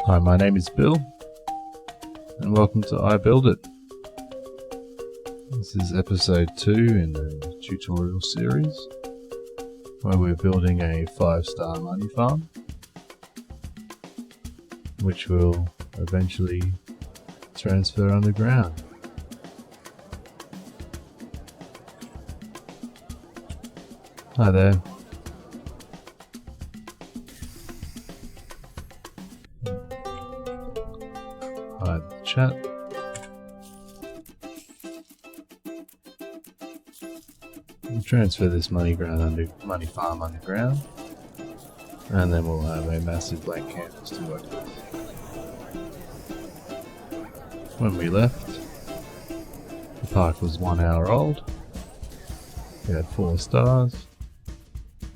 Hi, my name is Bill, and welcome to I Build It. This is episode 2 in the tutorial series, where we're building a 5-star money farm, which will eventually transfer underground. Hi there. Hi the chat. We'll transfer this money farm underground, and then we'll have a massive blank canvas to work with. When we left, the park was 1 hour old. We had 4 stars,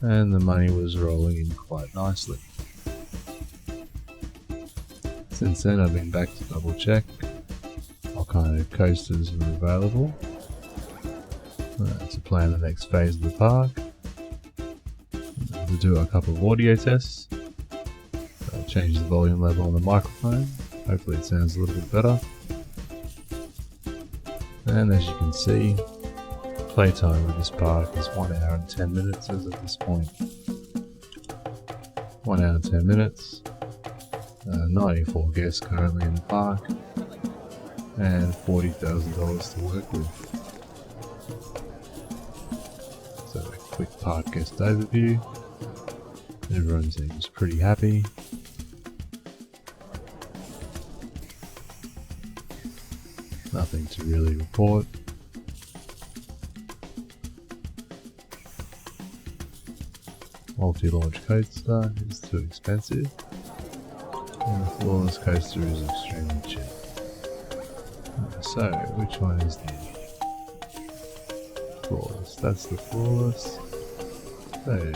and the money was rolling in quite nicely. Since then I've been back to double check what kind of coasters are available to plan the next phase of the park. To do a couple of audio tests, change the volume level on the microphone, hopefully it sounds a little bit better. And as you can see, playtime with this park is 1 hour and 10 minutes as of this point. 1 hour and 10 minutes. 94 guests currently in the park, and $40,000 to work with. So a quick park guest overview. Everyone seems pretty happy. Nothing to really report. Multi-launch coaster is too expensive. And the floorless coaster is extremely cheap. So, which one is the floorless? That's the floorless. So,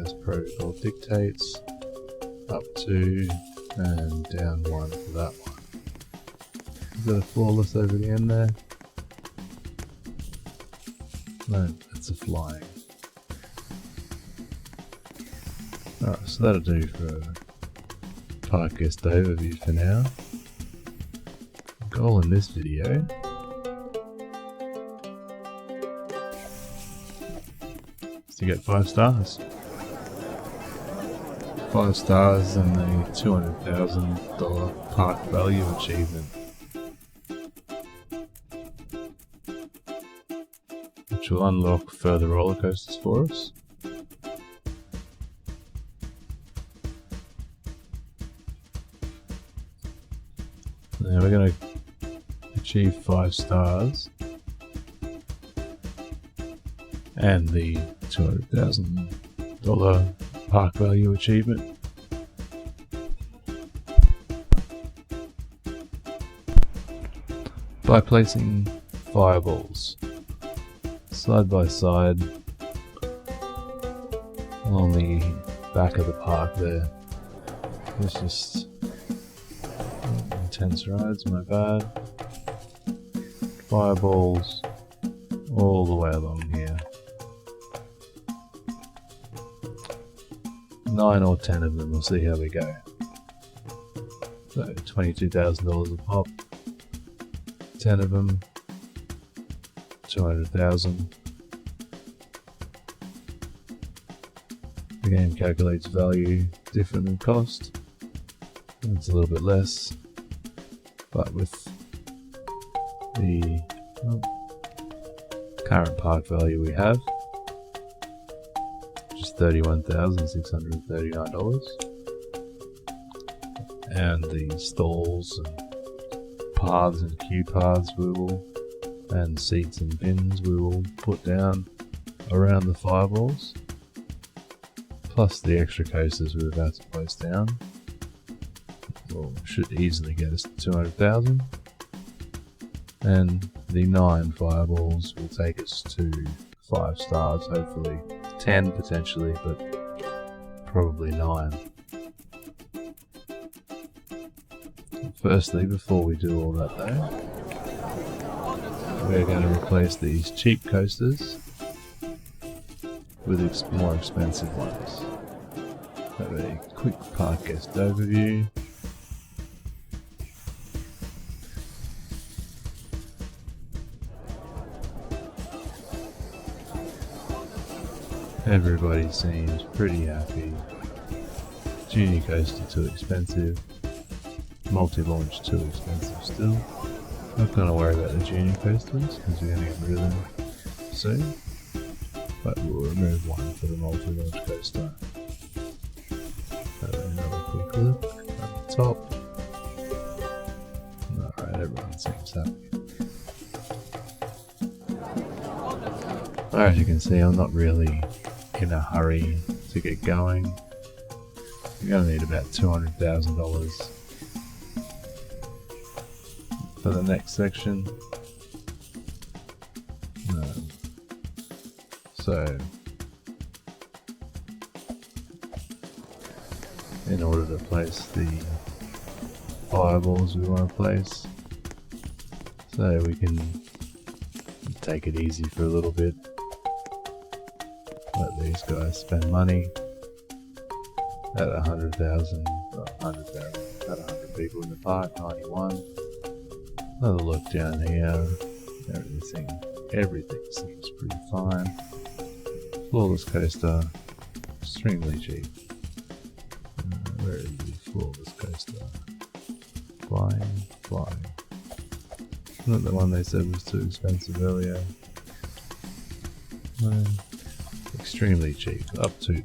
as protocol dictates, up 2 and down 1 for that one. Is that a floorless over the end there? No, that's a flying. Alright, so that'll do for park guest overview for now. Goal in this video is to get 5 stars. 5 stars and the $200,000 park value achievement, which will unlock further roller coasters for us. Now we're going to achieve 5 stars and the $200,000 park value achievement by placing fireballs side by side along the back of the park there. It's just intense rides, my bad. Fireballs all the way along here. 9 or 10 of them, we'll see how we go. So $22,000 a pop. 10 of them, 200,000. The game calculates value different than cost. It's a little bit less. But with the current park value we have, which is $31,639, and the stalls and paths and queue paths and seats and bins we will put down around the fireballs, plus the extra coasters we're about to place down, should easily get us to 200,000, and the 9 fireballs will take us to 5 stars, hopefully 10 potentially, but probably 9. Firstly, before we do all that though, we're going to replace these cheap coasters with more expensive ones. Have a quick park guest overview. Everybody seems pretty happy. Junior coaster too expensive. Multi-launch too expensive still. Not gonna worry about the junior coasters because we're gonna get rid of them soon. But we'll remove one for the multi-launch coaster. Another quick look at the top. Alright, everyone seems happy. As you can see, I'm not really in a hurry to get going. You're going to need about $200,000 for the next section. So, in order to place the fireballs we want to place, so we can take it easy for a little bit. Let these guys spend money at 100,000, about 100 people in the park, 91. Another look down here, everything seems pretty fine. Flawless coaster, extremely cheap. Where is the flawless coaster? Flying. Not the one they said was too expensive earlier. No. Extremely cheap, up $2.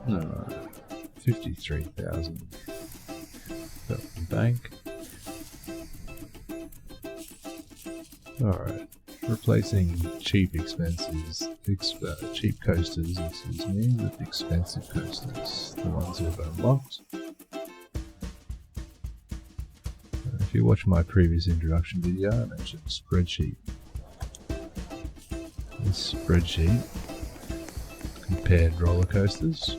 Alright, 53,000. Got the bank. Alright, replacing cheap coasters, excuse me, with expensive coasters, the ones who've unlocked. If you watch my previous introduction video, I mentioned a spreadsheet. This spreadsheet compared roller coasters,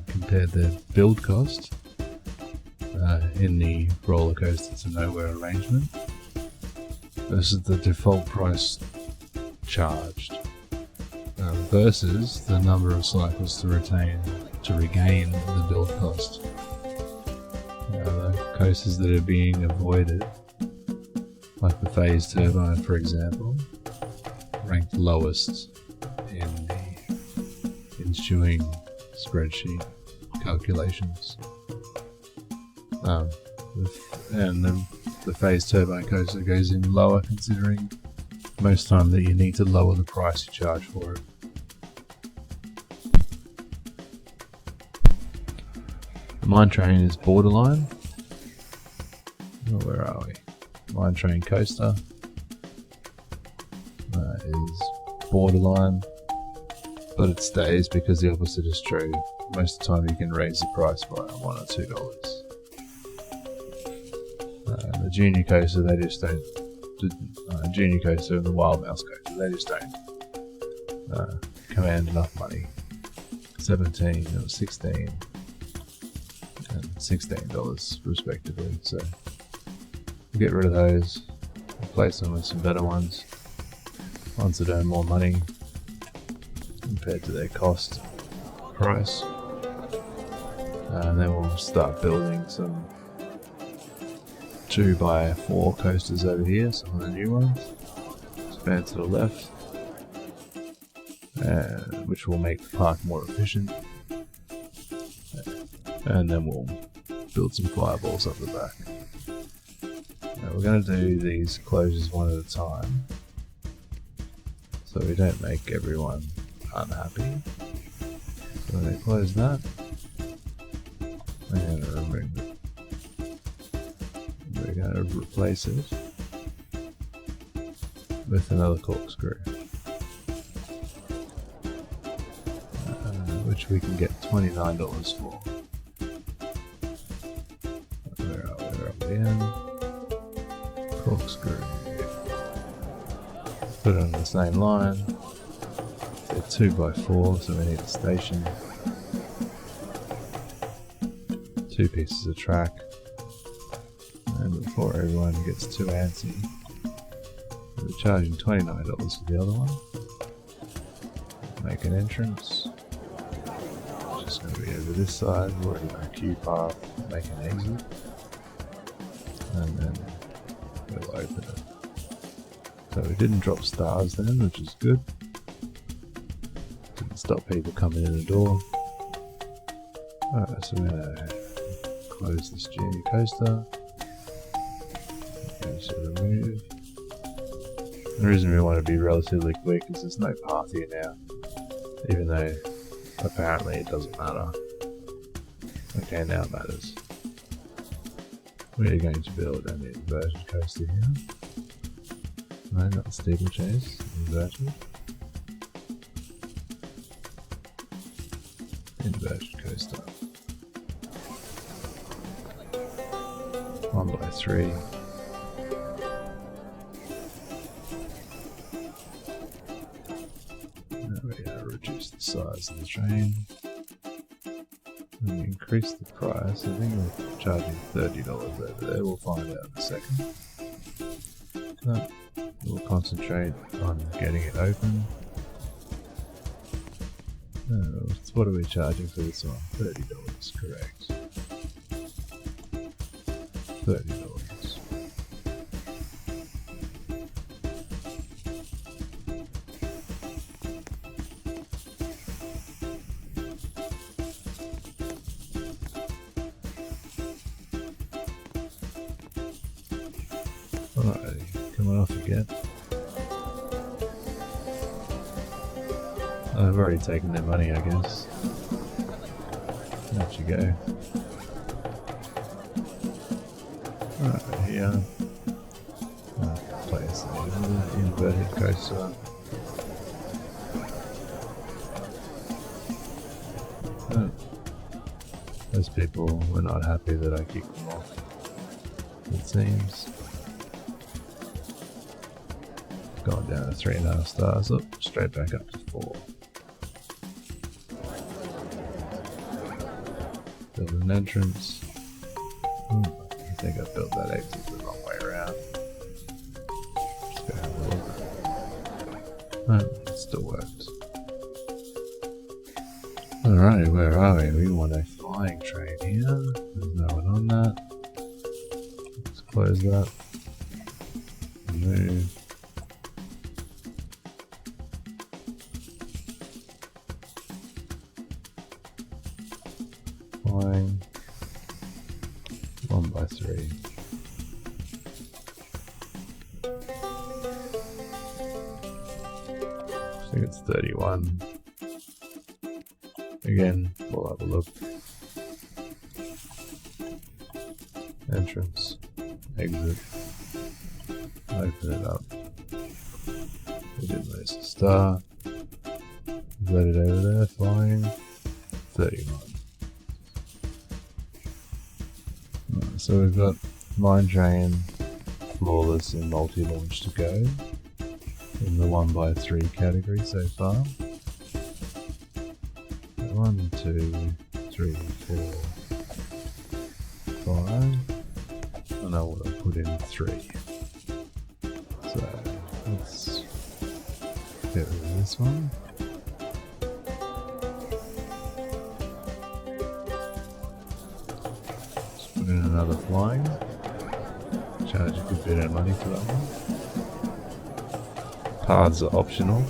compared their build cost in the roller coaster to nowhere arrangement versus the default price charged versus the number of cycles to regain the build cost. The coasters that are being avoided, like the phase turbine for example, ranked lowest in the ensuing spreadsheet calculations. And the phase turbine coaster goes in lower, considering most time that you need to lower the price you charge for it. The mine train is borderline. Oh, where are we? Mine train coaster is borderline, but it stays because the opposite is true. Most of the time you can raise the price by $1 or $2. The junior coaster, they just don't. Junior coaster and the wild mouse coaster, they just don't command enough money. 17 or 16 and $16 respectively. So we'll get rid of those, replace them with some better ones that earn more money compared to their cost price. And then we'll start building some 2x4 coasters over here, some of the new ones. Expand to the left, which will make the park more efficient. And then we'll build some fireballs up the back. Now we're going to do these closures one at a time, so we don't make everyone unhappy. So when they close that, I'm going to remove it. We're going to replace it with another corkscrew, which we can get $29 for. Where are we in? Corkscrew. Put it on the same line. They're 2x4, so we need a station. 2 pieces of track. And before everyone gets too antsy, we're charging $29 for the other one. Make an entrance. Just going to be over this side. We've already got a queue path. Make an exit. And then we'll open it. So we didn't drop stars then, which is good. Didn't stop people coming in the door. Alright, so we're gonna close this junior coaster. Go to remove. The reason we want to be relatively quick is there's no path here now, even though apparently it doesn't matter. Okay, now it matters. We're going to build an inverted coaster here. No, not the steeplechase, inverted. Inverted coaster. 1x3. Now we're going to reduce the size of the train. And increase the price. I think we're charging $30 over there. We'll find out in a second. No, we'll concentrate on getting it open. What are we charging for this one? $30, correct. $30. Alright, coming off again. I've already taken their money, I guess. Out you go. Alright, here. Place the inverted coaster. Those people were not happy that I kicked them off, it seems. Gone down to 3.5 stars, up straight back up to 4. Build an entrance. I think I built that exit the wrong way around. Just go have a look. No, it still works. Alright, where are we? We want a flying train here. There's no one on that. Let's close that. Move. Flying 1x3. I think it's 31. Again, we'll have a look. Entrance, exit, open it up. We didn't lose a star. Let it over there, flying 31. So we've got Mine Train, Flawless and Multi-Launch to go in the 1x3 category so far. 1, 2, 3, 4, 5. I know what I put in 3. So let's get rid of this one. Put in another flying. Charge a good bit of money for that one. Paths are optional.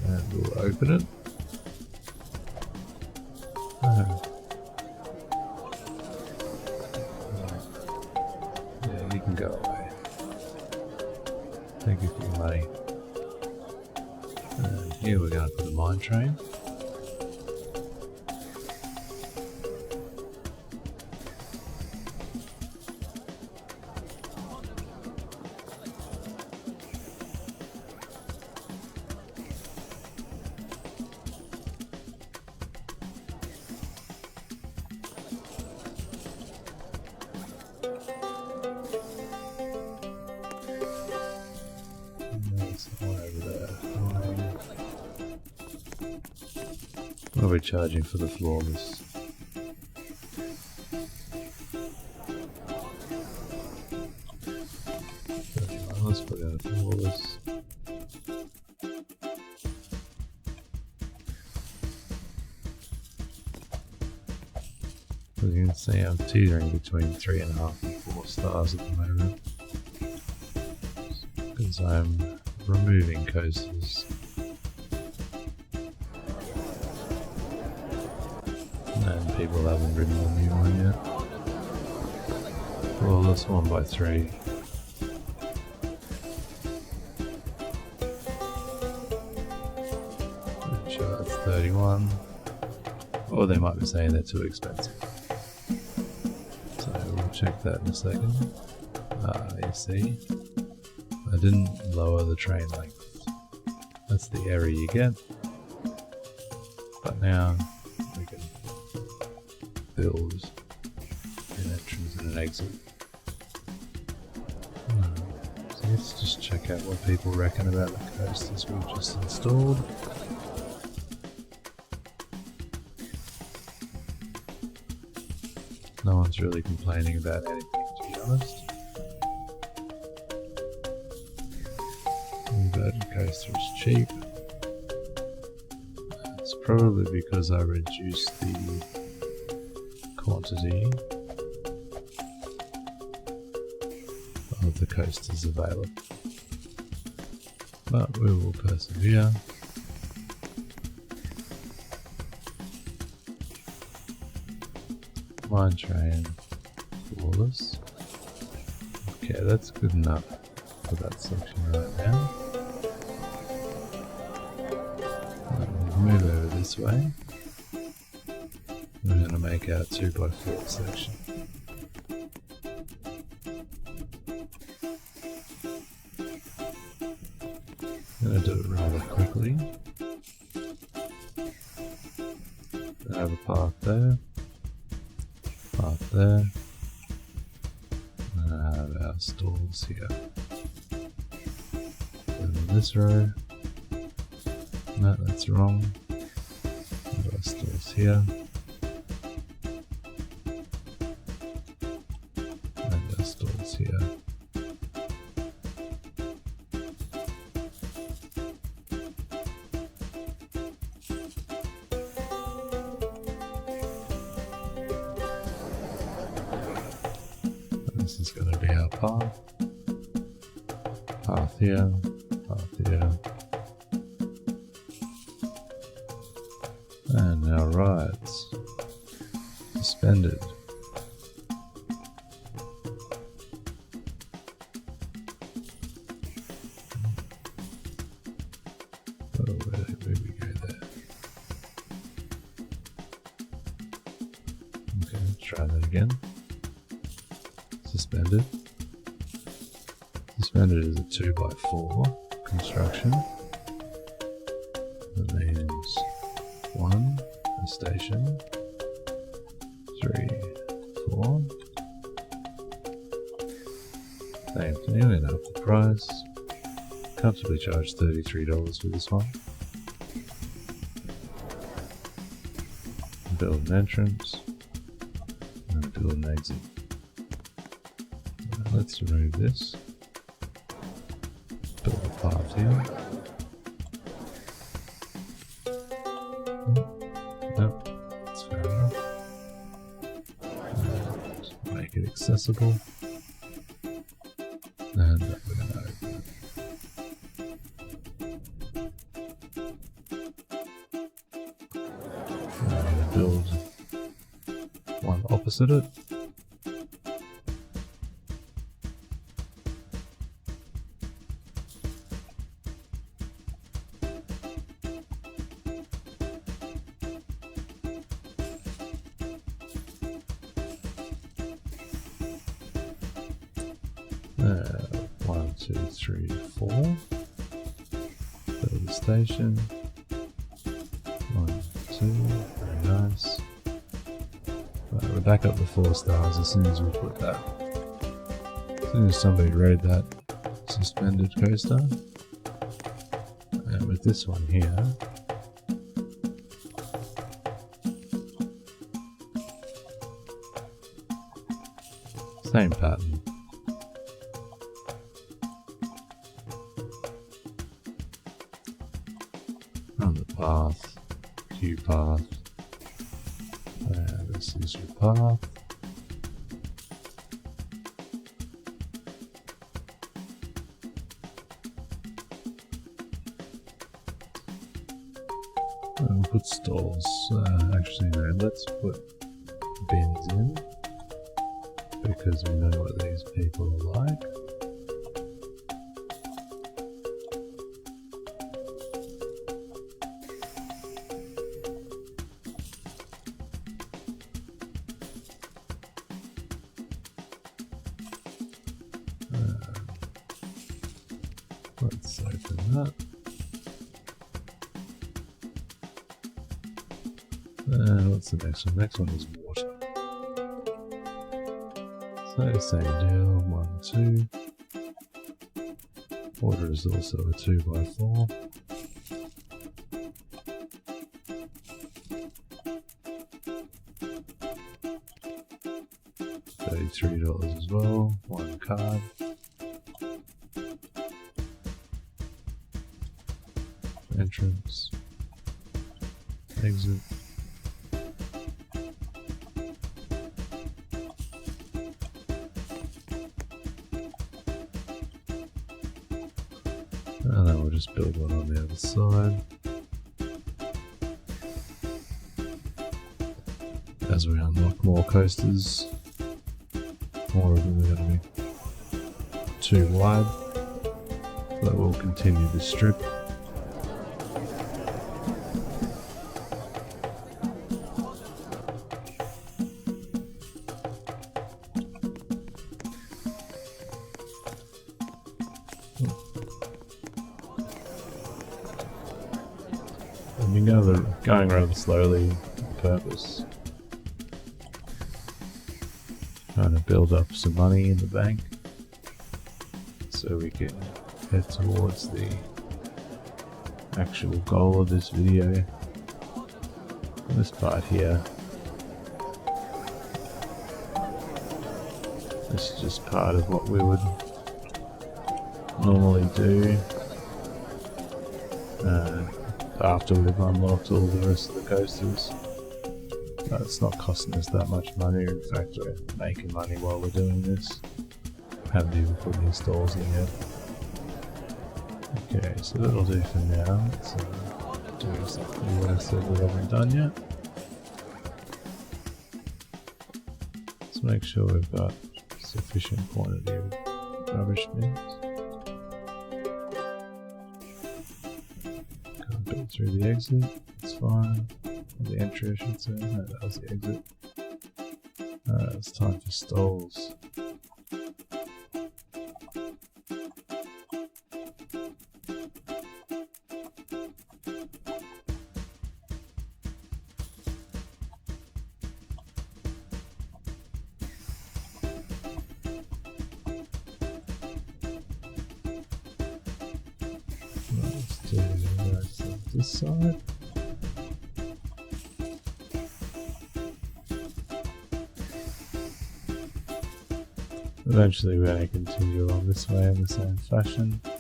And we'll open it. Yeah, you can go away. Thank you for your money. And here we're going to put a mine train. What are we charging for the flawless? all this. As you can see, I'm teetering between 3.5 and 4 stars at the moment. Because I'm removing coasters. And people haven't ridden the new one yet. Well, this 1x3. I'm sure that's 31. Or they might be saying they're too expensive. So we'll check that in a second. You see, I didn't lower the train length. That's the error you get. But now we can build an entrance and an exit. So let's just check out what people reckon about the coasters we've just installed. No one's really complaining about anything, to be honest. Inverted coaster is cheap. It's probably because I reduced the quantity of the coasters available. But we will persevere. Mine train, flawless. Okay, that's good enough for that section right now. We'll move over this way. We're going to make our 2x4 section. I'm going to do it rather quickly. I have a path there. Path there. And I have our stalls here. And in this row. No, that's wrong. And our stalls here. And our stalls here. This is going to be our path. Path here, path here. And our rides. Suspended. Oh, where did we go there? Okay, let's try that again. Suspended. Suspended is a 2x4 construction. That means 1, a station, 3, 4. Same thing, we're going to up the price. Comfortably charge $33 for this one. Build an entrance. And build an exit. Let's remove this. Build a path here. Nope, that's fair enough. And make it accessible. And we're going to open it. I'm going to build one opposite it. One, two, three, 4. Build a station. 1, 2, very nice. Right, we're back up to 4 stars as soon as we put that. As soon as somebody rode that suspended coaster. And with this one here, same pattern. path. And this is your path. And we'll put stalls. Actually, no, let's put bins in because we know what these people are like. Let's open that. And what's the next one? Next one is water. So same deal, 1, 2. Water is also a 2x4. $33 as well, 1 card. Entrance, exit. And then we'll just build one on the other side. As we unlock more coasters, more of them are going to be too wide, but we'll continue this strip. And we're going rather slowly on purpose. Trying to build up some money in the bank so we can head towards the actual goal of this video. This part here, this is just part of what we would normally do after we've unlocked all the rest of the coasters. It's not costing us that much money. In fact, we're making money while we're doing this. Haven't even put any stalls in yet. Okay, so that'll do for now. Let's do exactly what I said we haven't done yet. Let's make sure we've got sufficient quantity of rubbish bins. Can't go through the exit, it's fine. The entry, I should say. No, that was the exit. Alright, it's time for stalls. Let's do the rest of this side. Eventually we're going to continue along this way in the same fashion. So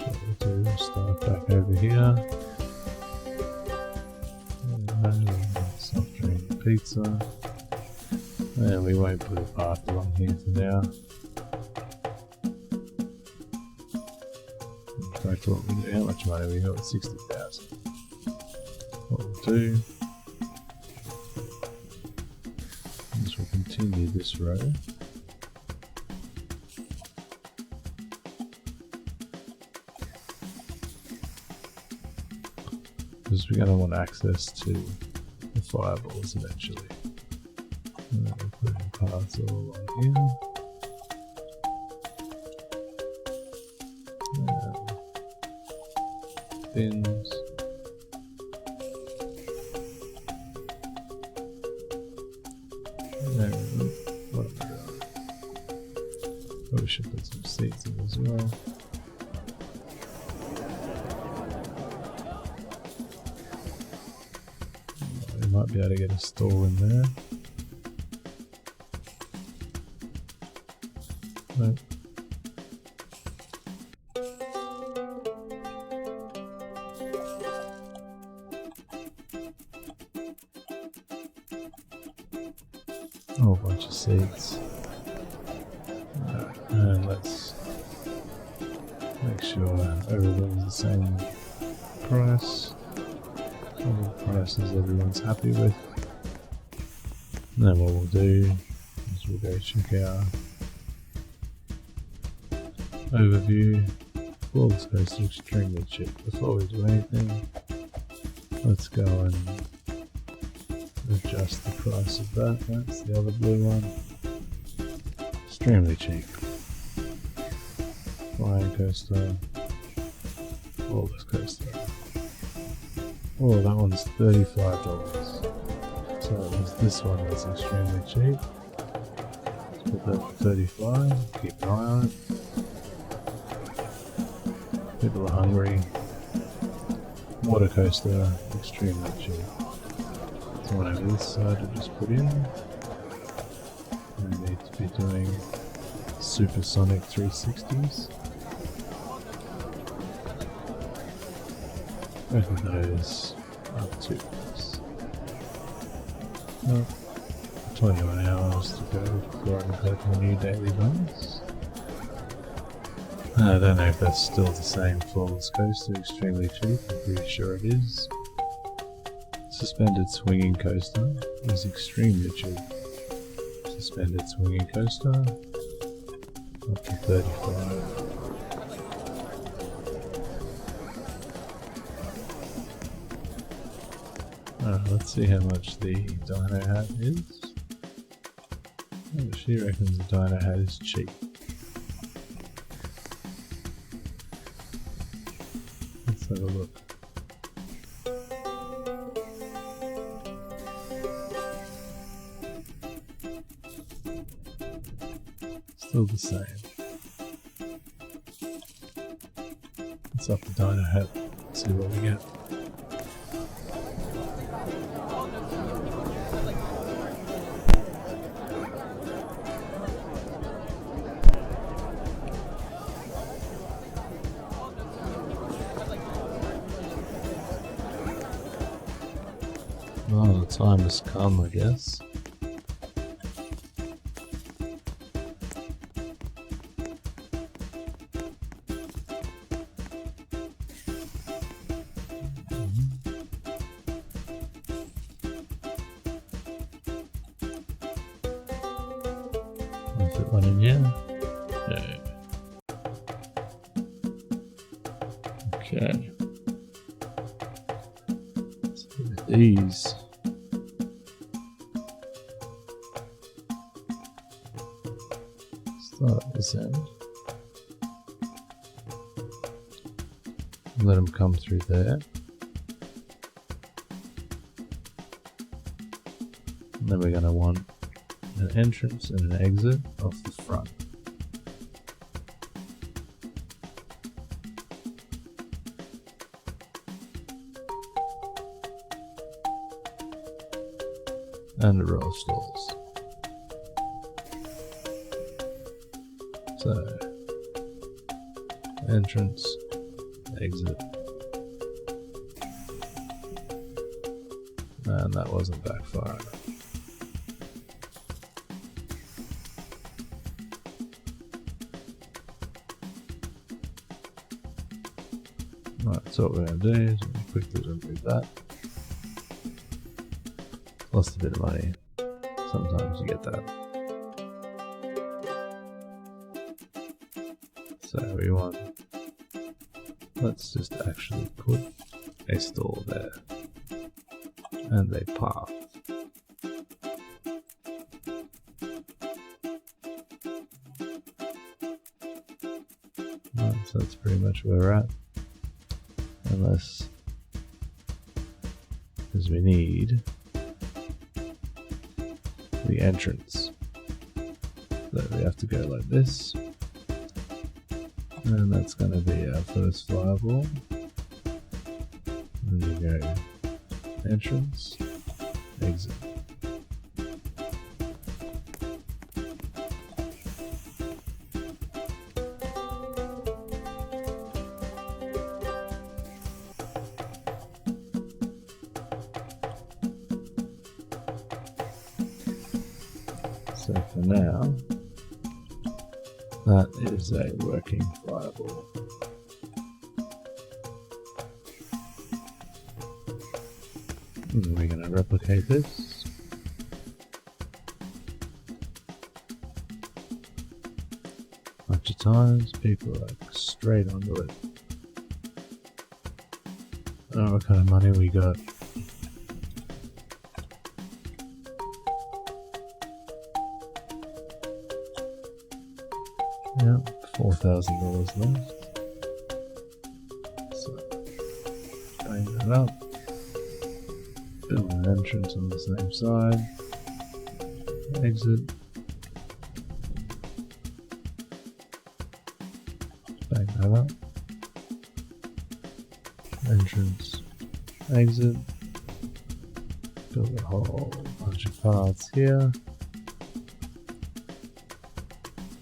what we'll do, we'll start back over here. Soft drink, pizza. And we won't put a path along here for now. In fact, what we do, how much money we got? 60,000. What we'll do, we'll continue this row. Because we're going to want access to the fireballs eventually. And then we'll put in paths all along here. And bins. What have we got? Probably should put some seats in as well. We might be able to get a stall in there. Nope. A whole bunch of seats. And let's make sure everything's the same price. All the prices everyone's happy with. And then what we'll do is we'll go check our overview. Roller coaster extremely cheap. Before we do anything, let's go and adjust the price of that. That's the other blue one. Extremely cheap. Flying coaster. Roller coaster. Oh, that one's $35. So there's this one that's extremely cheap. Let's put that for 35. Keep an eye on it. People are hungry. Water coaster, extremely cheap. So one over this side to just put in. We need to be doing supersonic 360s. Both of those up to this. Well, 21 hours to go before I can collect my new daily bonus. I don't know if that's still the same for this coaster, extremely cheap, I'm pretty sure it is. Suspended swinging coaster is extremely cheap. Suspended swinging coaster, up to 35. Let's see how much the dino hat is. Oh, she reckons the dino hat is cheap. Let's have a look. Still the same. Let's up the dino hat, see what we get. Oh, the time has come, I guess. Is it one in here? No. Okay. So with these. Start at this end. Let them come through there. And then we're going to want an entrance and an exit off the front. And a row of stalls. So, entrance, exit. And that wasn't backfiring. Right, so what we're going to do is quickly remove that. Lost a bit of money. Sometimes you get that. So we want, let's just actually put a stall there and a path. Right, so that's pretty much where we're at, unless, because we need the entrance. So we have to go like this. And that's going to be our first fireball. And you go entrance, exit. So for now, that is a working fireball. And we're going to replicate this. Bunch of times, people are like straight onto it. I don't know what kind of money we got. Yeah, $4,000 left. So, bang that up. Build an entrance on the same side. Exit. Bang that up. Entrance. Exit. Build a whole bunch of paths here.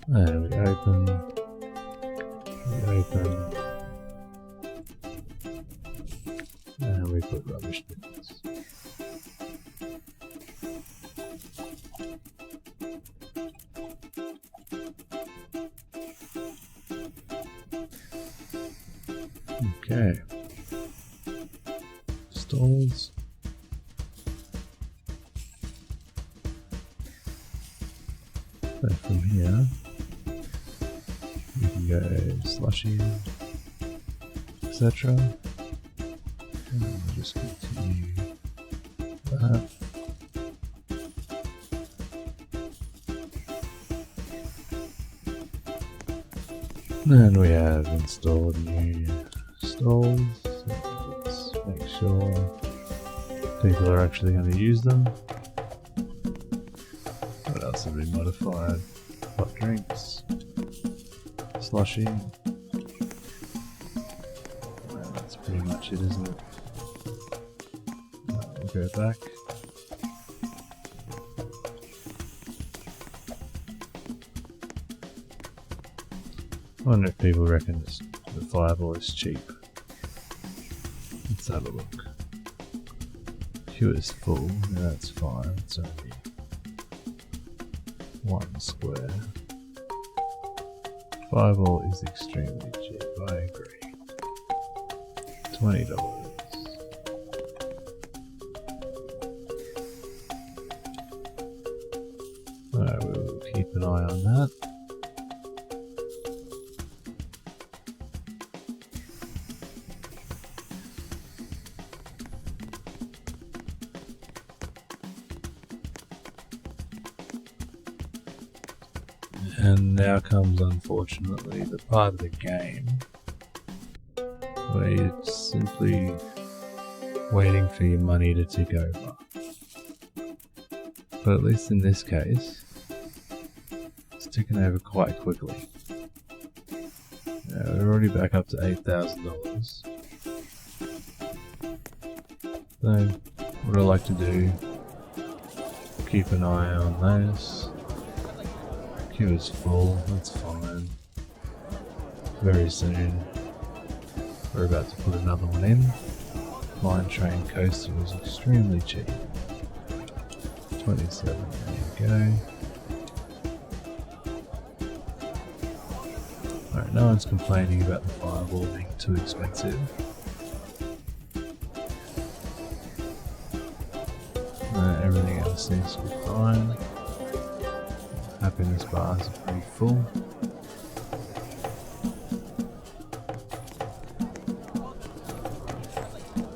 And we open. And we put rubbish bins. Okay. Stalls. So from here, we can go slushy, etc. And we'll just continue that. And we have installed new stalls. So let's make sure people are actually going to use them. What else have we modified? Hot drinks, slushy. That's pretty much it, isn't it? We'll go back. I wonder if people reckon the fireball is cheap. Let's have a look. Queue is full, yeah, that's fine, it's only 1 square. Fireball is extremely cheap, I agree. $20. Alright, we'll keep an eye on that. And now comes, unfortunately, the part of the game where you're simply waiting for your money to tick over. But at least in this case, it's ticking over quite quickly. We're already back up to $8,000. So, what I like to do, keep an eye on those. Queue is full, that's fine. Very soon, we're about to put another one in. Mine train coaster was extremely cheap. 27, there you go. Alright, no one's complaining about the fireball being too expensive. Everything else seems to be fine. Happiness bars are pretty full.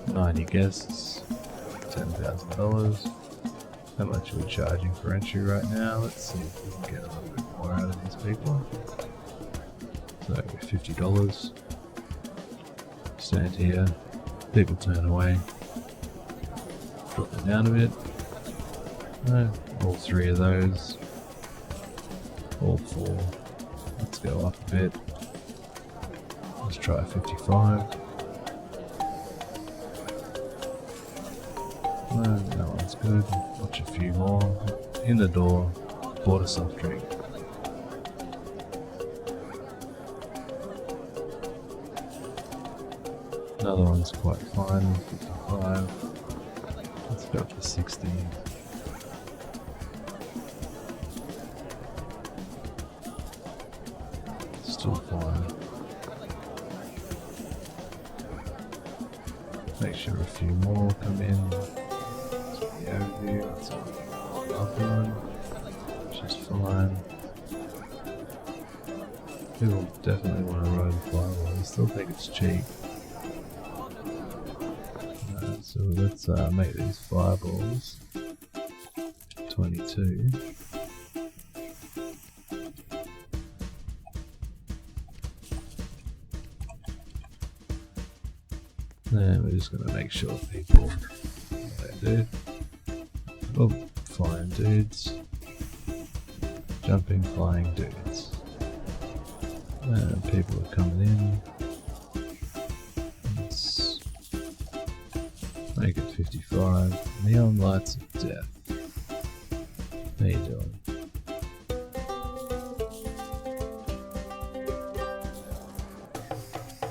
$90 guests, $10,000. How much are we charging for entry right now? Let's see if we can get a little bit more out of these people. So $50. Stand here, people turn away. Drop it down a bit. All 3 of those. All 4. Let's go up a bit. Let's try 55. No, that one's good. Watch a few more. In the door, bought a soft drink. Another one's quite fine, 55. Let's go up to 60. still fine. Make sure a few more come in. The overview, it's another one, which is fine. People definitely want to ride the fireball. I still think it's cheap. So let's make these fireballs 22. And we're just going to make sure people do. Oh, flying dudes. Jumping flying dudes. And people are coming in. Let's make it 55. Neon lights of death. How you doing?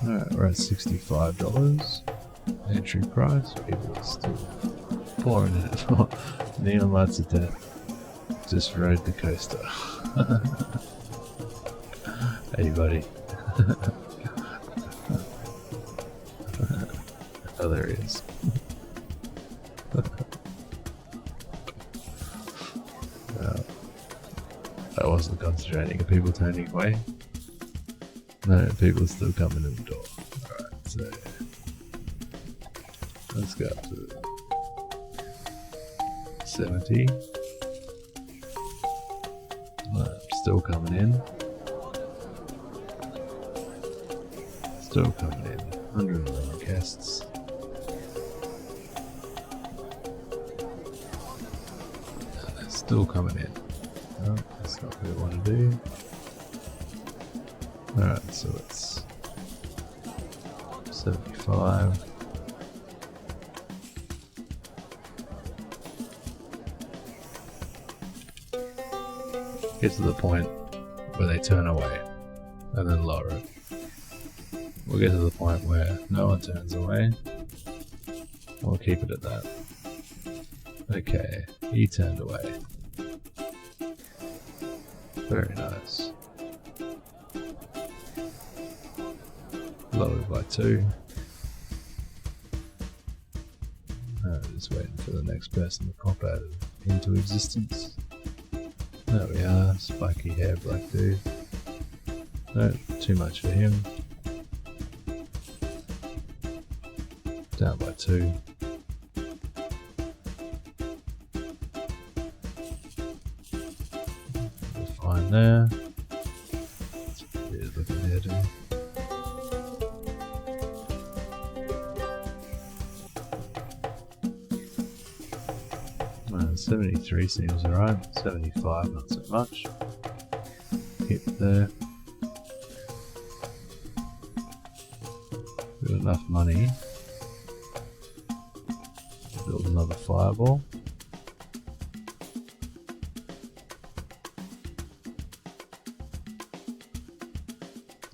Alright, we're at $65. Entry price. People are still pouring in it for neon lights of death. Just rode the coaster. Hey buddy. Oh, there he is. I wasn't concentrating. Are people turning away? No, people are still coming in the door. Alright, so let's go up to 70. Still coming in. Still coming in. 111 guests. Still coming in. No, that's not what we want to do. Alright, so it's 75. Get to the point where they turn away and then lower it. We'll get to the point where no one turns away. We'll keep it at that. Okay, he turned away. Very nice. Lowered by 2. Just waiting for the next person to pop out into existence. There we are, spiky hair black dude. No, too much for him. Down by 2. We're fine there. Weird looking hairdo. Well, 73 seems alright. 75 not so much. Hit there. Got enough money. Build another fireball.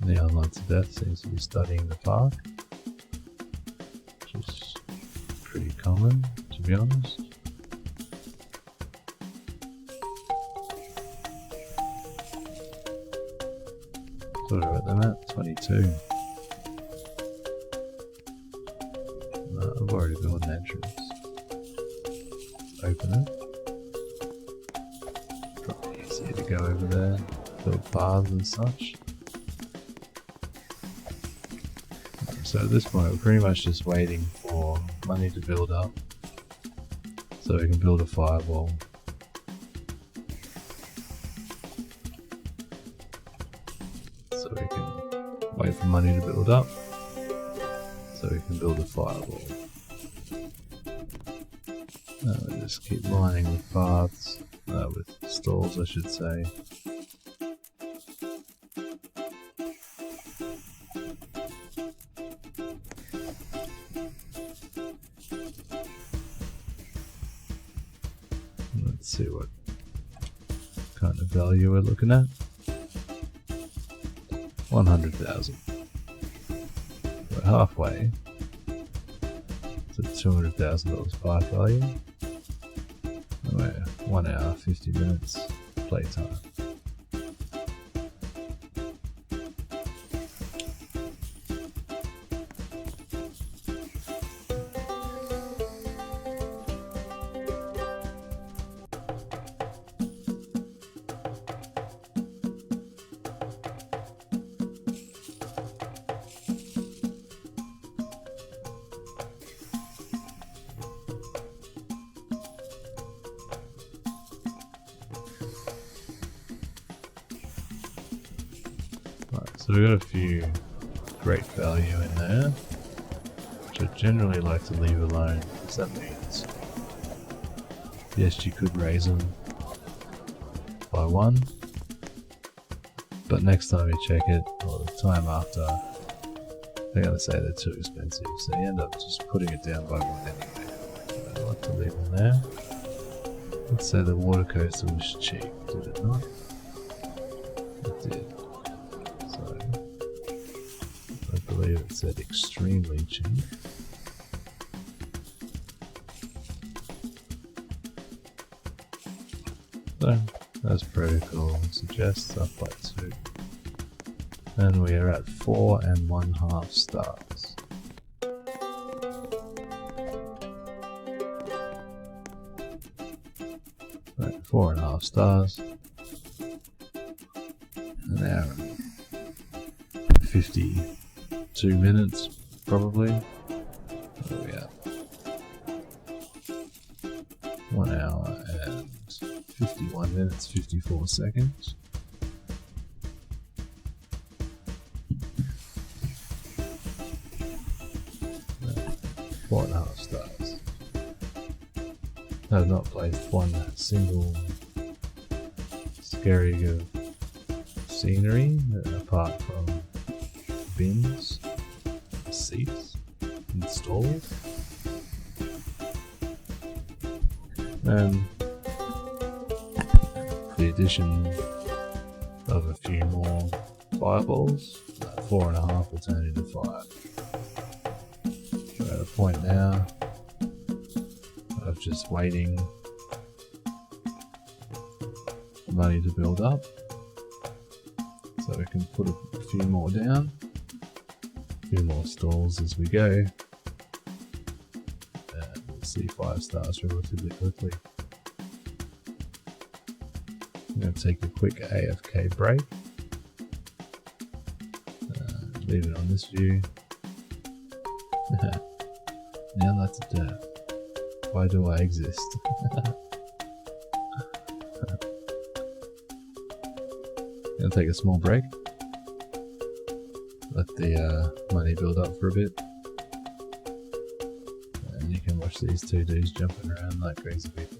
Neon lights of death seems to be studying the park, which is pretty common, to be honest. What about them at? 22. No, I've already built an entrance. Open it. Probably easier to go over there, build paths and such. So at this point we're pretty much just waiting for money to build up so we can build a fireball. So we can wait for money to build up so we can build a fireball. We just keep lining with paths, with stalls I should say. Let's see what kind of value we're looking at. 100,000. We're halfway to $200,000 park value. We're 1 hour 50 minutes playtime. So we got a few great value in there, which I generally like to leave alone, because that means, yes, you could raise them by one, but next time you check it, or the time after, they're going to say they're too expensive, so you end up just putting it down by one anyway. I like to leave them there. Let's say the water coaster was cheap, did it not? It did. So, I believe it said extremely cheap. So, as protocol suggests, up by 2. And we are at 4 1/2 stars. Right, 4 1/2 stars. An hour and 52 minutes, probably. Where are we at? 1 hour and 51 minutes, 54 seconds. Right, 4 1/2 stars. I have not placed one single scary scenery apart from bins, seats, and stalls, and the addition of a few more fireballs. 4 1/2 will turn into 5. We're at a point now of just waiting for money to build up, so we can put a few more down, a few more stalls as we go, and we'll see 5 stars relatively quickly. I'm going to take a quick AFK break, leave it on this view. Now that's a death. Why do I exist? Gonna take a small break. Let the money build up for a bit. And you can watch these two dudes jumping around like crazy people.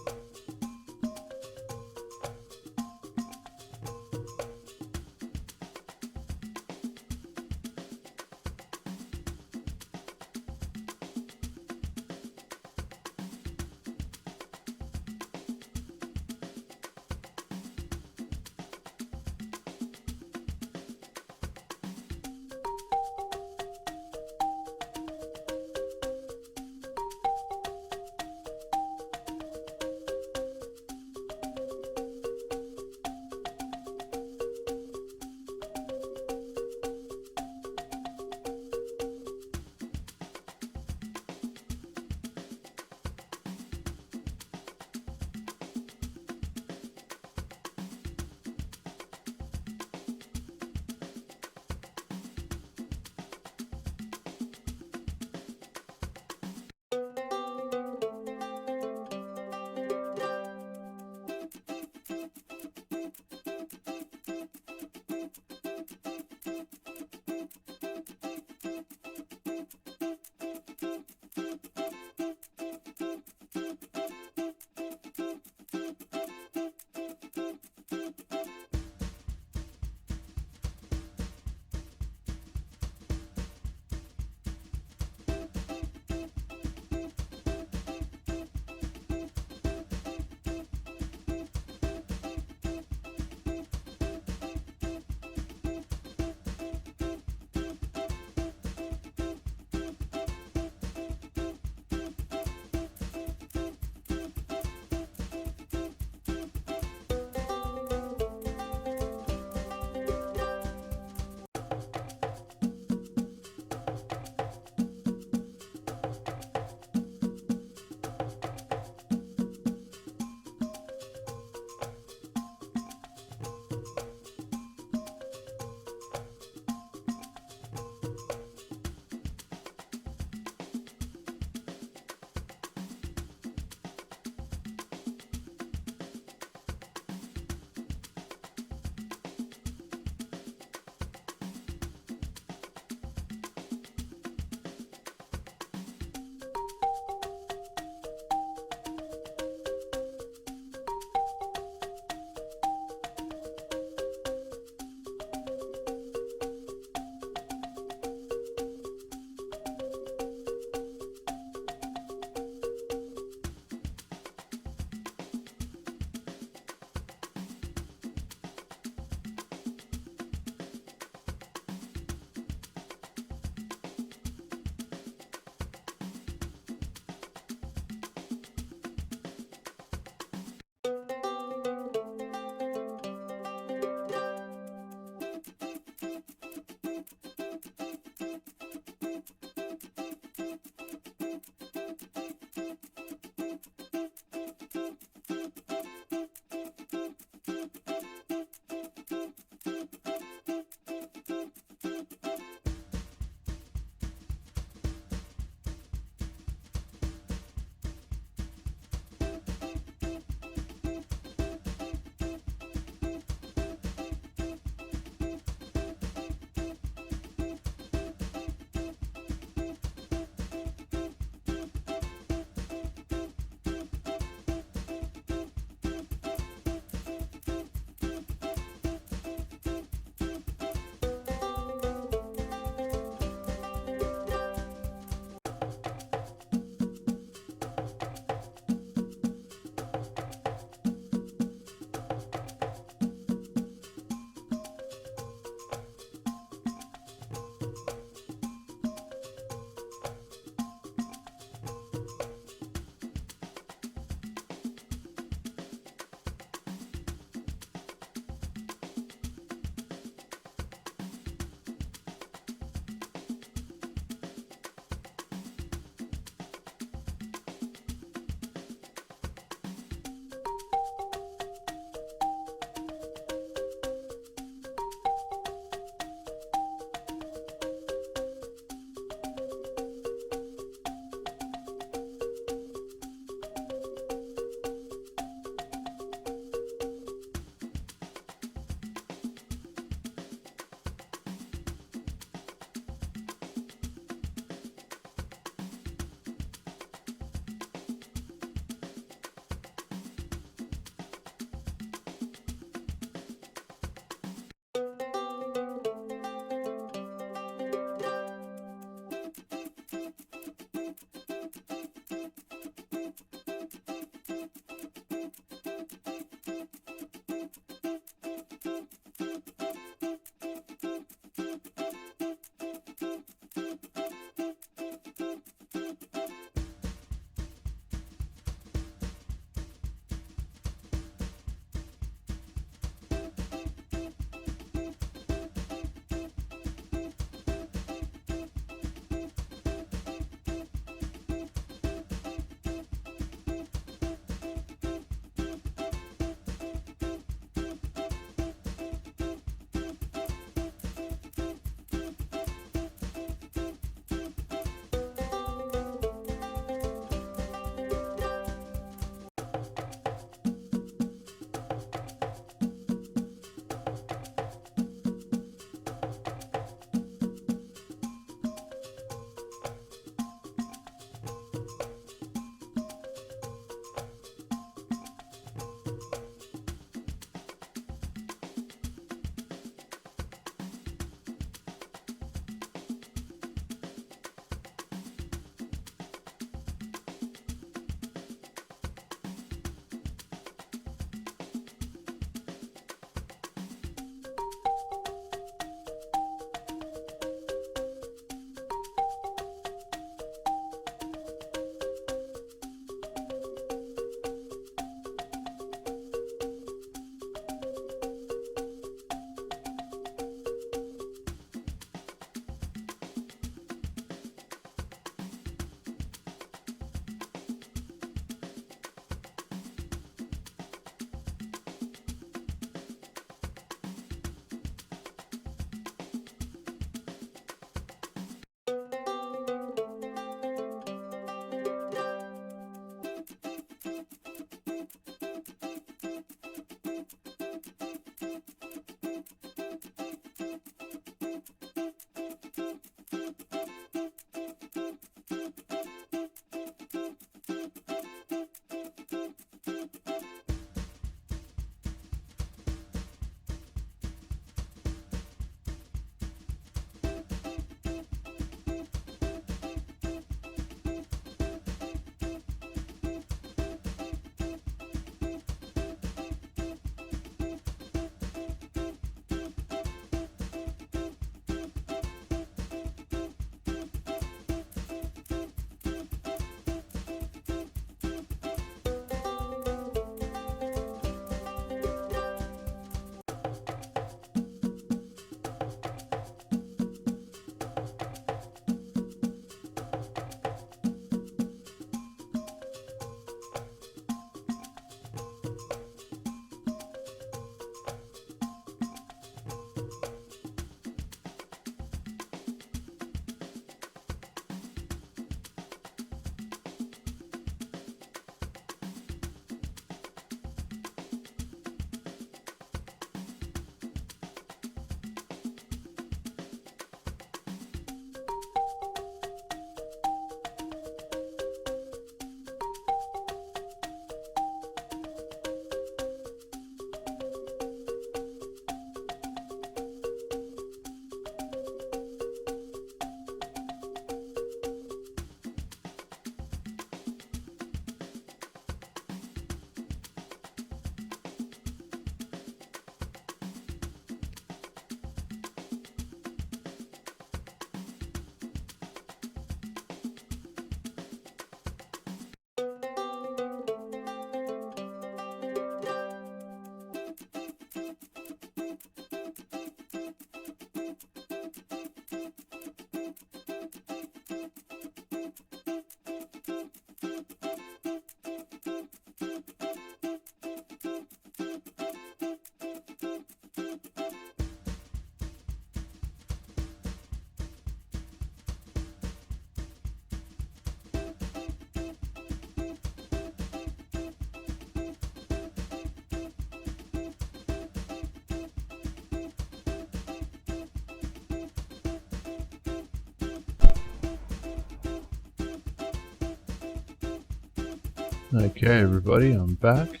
Okay everybody, I'm back.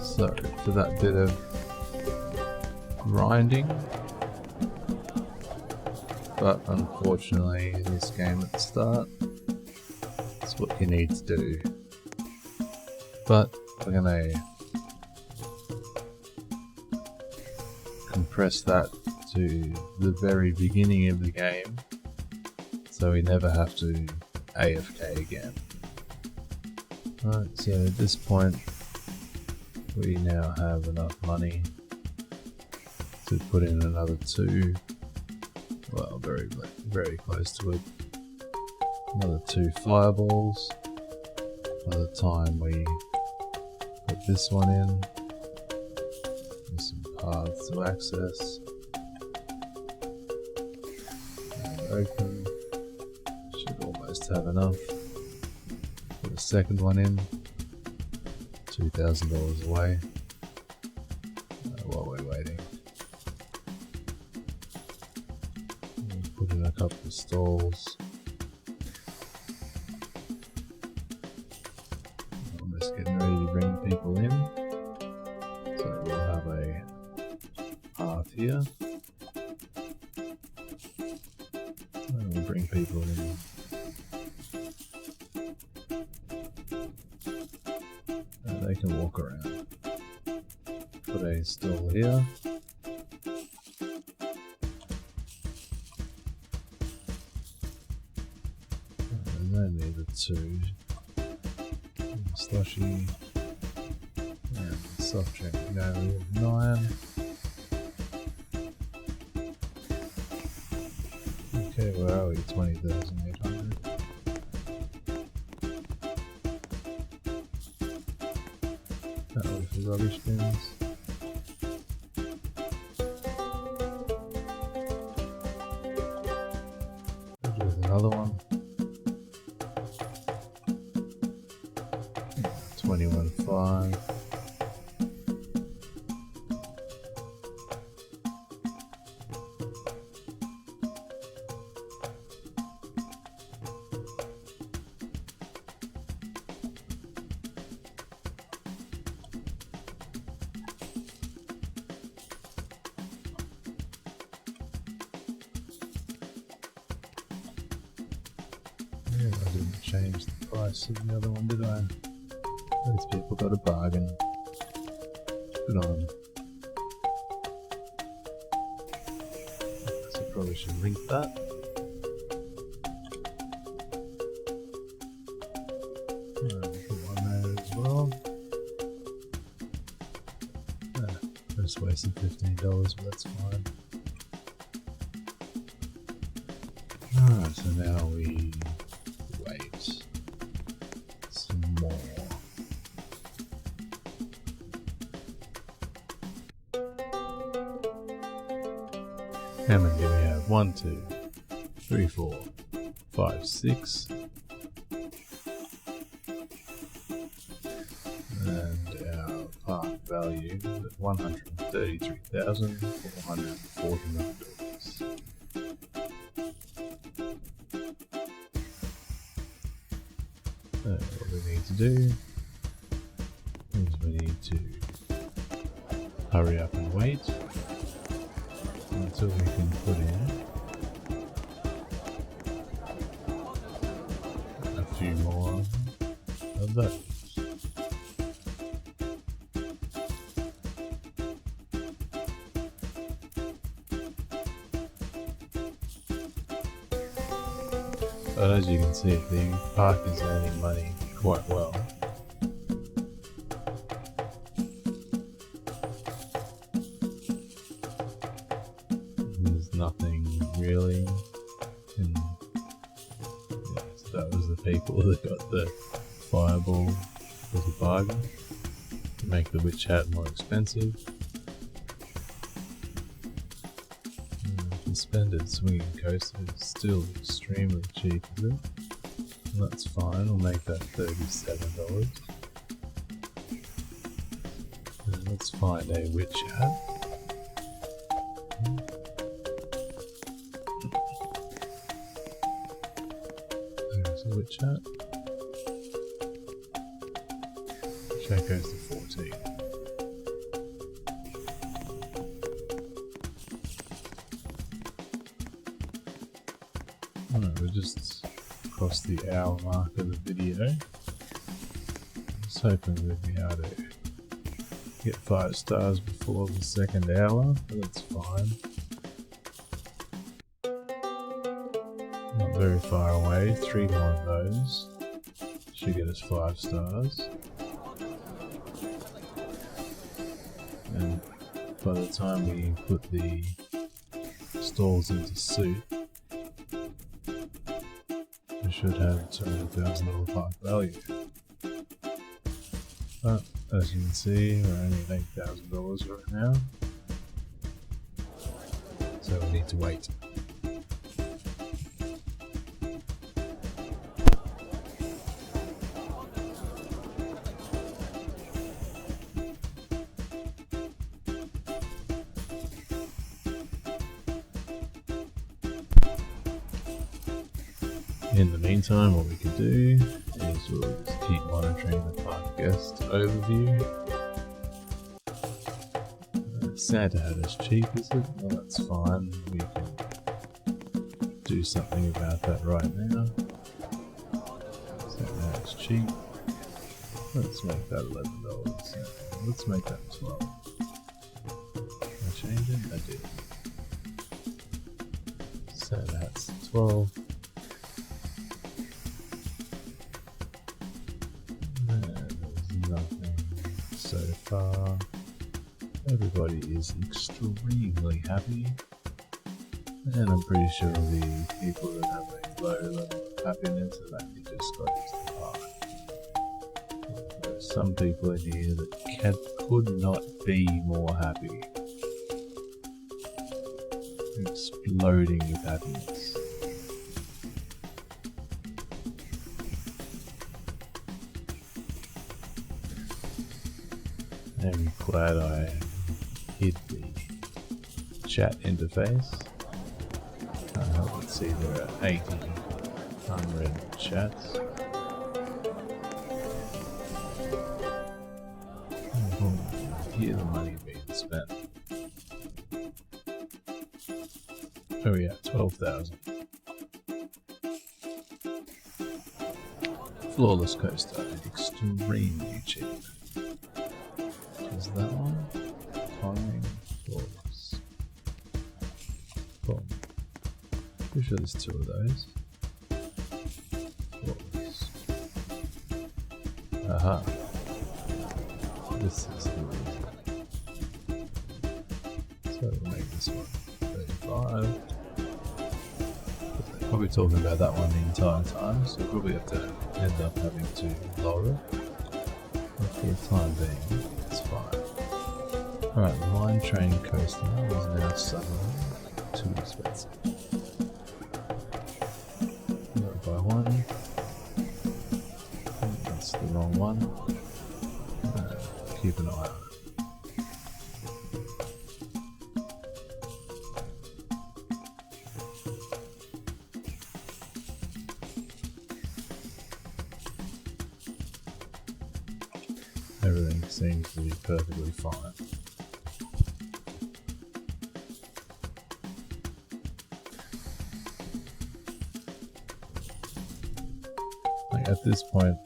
So, for that bit of grinding, but unfortunately in this game at the start, it's what you need to do. But we're gonna compress that to the very beginning of the game, so we never have to AFK again. Alright, so at this point we now have enough money to put in another 2, well, very close to it, another 2 fireballs by the time we put this one in. There's some paths to access. And open. Should almost have enough. Put a second one in. $2,000 away. While we're waiting. We'll put in a couple of stalls. Almost getting ready to bring people in. So we'll have a path here. And we'll bring people in. And they can walk around. Put a stall here. And then need the 2. Slushy. And soft drink go with 9. Okay, where are we? 20,800. That was the rubbish bins. There's another one. 21.5. Yeah, I didn't change the price of the other one, did I? Those people got a bargain. Good on them. So probably should link that. Put one there as well. Just wasted $15, but that's fine. Alright, so now we wait some more. How many do we have? 1, 2, 3, 4, 5, 6. And our park value is at $133,449. So what we need to do is we need to hurry up and wait until we can put in a few more of those. But as you can see, the park is earning money quite well. There's nothing really in, yeah, so that was the people that got the fireball as a bargain to make the witch hat more expensive. Suspended swinging coaster is still extremely cheap, is it? And that's fine, we'll make that $37. And let's find a witch hat. There's switch chat. Chat goes to 14. Alright, we're just across the hour mark of the video. I was hoping we'd be able to get 5 stars before the second hour, but that's fine. Not very far away, 3 more of those should get us 5 stars. And by the time we put the stalls into suit, we should have $200,000 park value. But as you can see, we're only at $8,000 right now, so we need to wait. In the meantime, what we can do is we'll just keep monitoring the park guest overview. Santa had us cheap, is it? Well, that's fine. We can do something about that right now. Santa had us cheap. Let's make that $11. Let's make that 12. Can I change it? I did. Santa hat's 12. So far, everybody is extremely happy, and I'm pretty sure the people that have a low level of happiness have actually just got into the park. There are some people in here that could not be more happy, exploding with happiness. I'm glad I hid the chat interface. Let's see, there are 80 unread chats. Here's the money being spent. Oh yeah, 12,000. Flawless coaster, extremely cheap. Is that one? Timing, flawless. Boom. Pretty sure there's 2 of those. Flawless. Aha. This is the reason. So we'll make this one 35. Probably talking about that one the entire time, so we'll probably have to end up having to lower it. But for the time being, it's fine. Alright, the mine train coaster is now suddenly too expensive. Not by one. That's the wrong one. Keep an eye on it. Everything seems to be perfectly fine. Like at this point,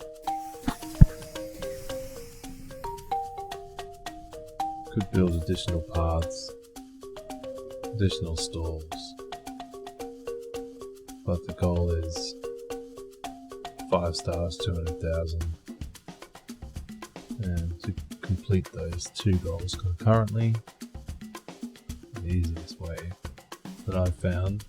could build additional paths, additional stalls, but the goal is 5 stars, 200,000. And to complete those 2 goals concurrently, the easiest way that I've found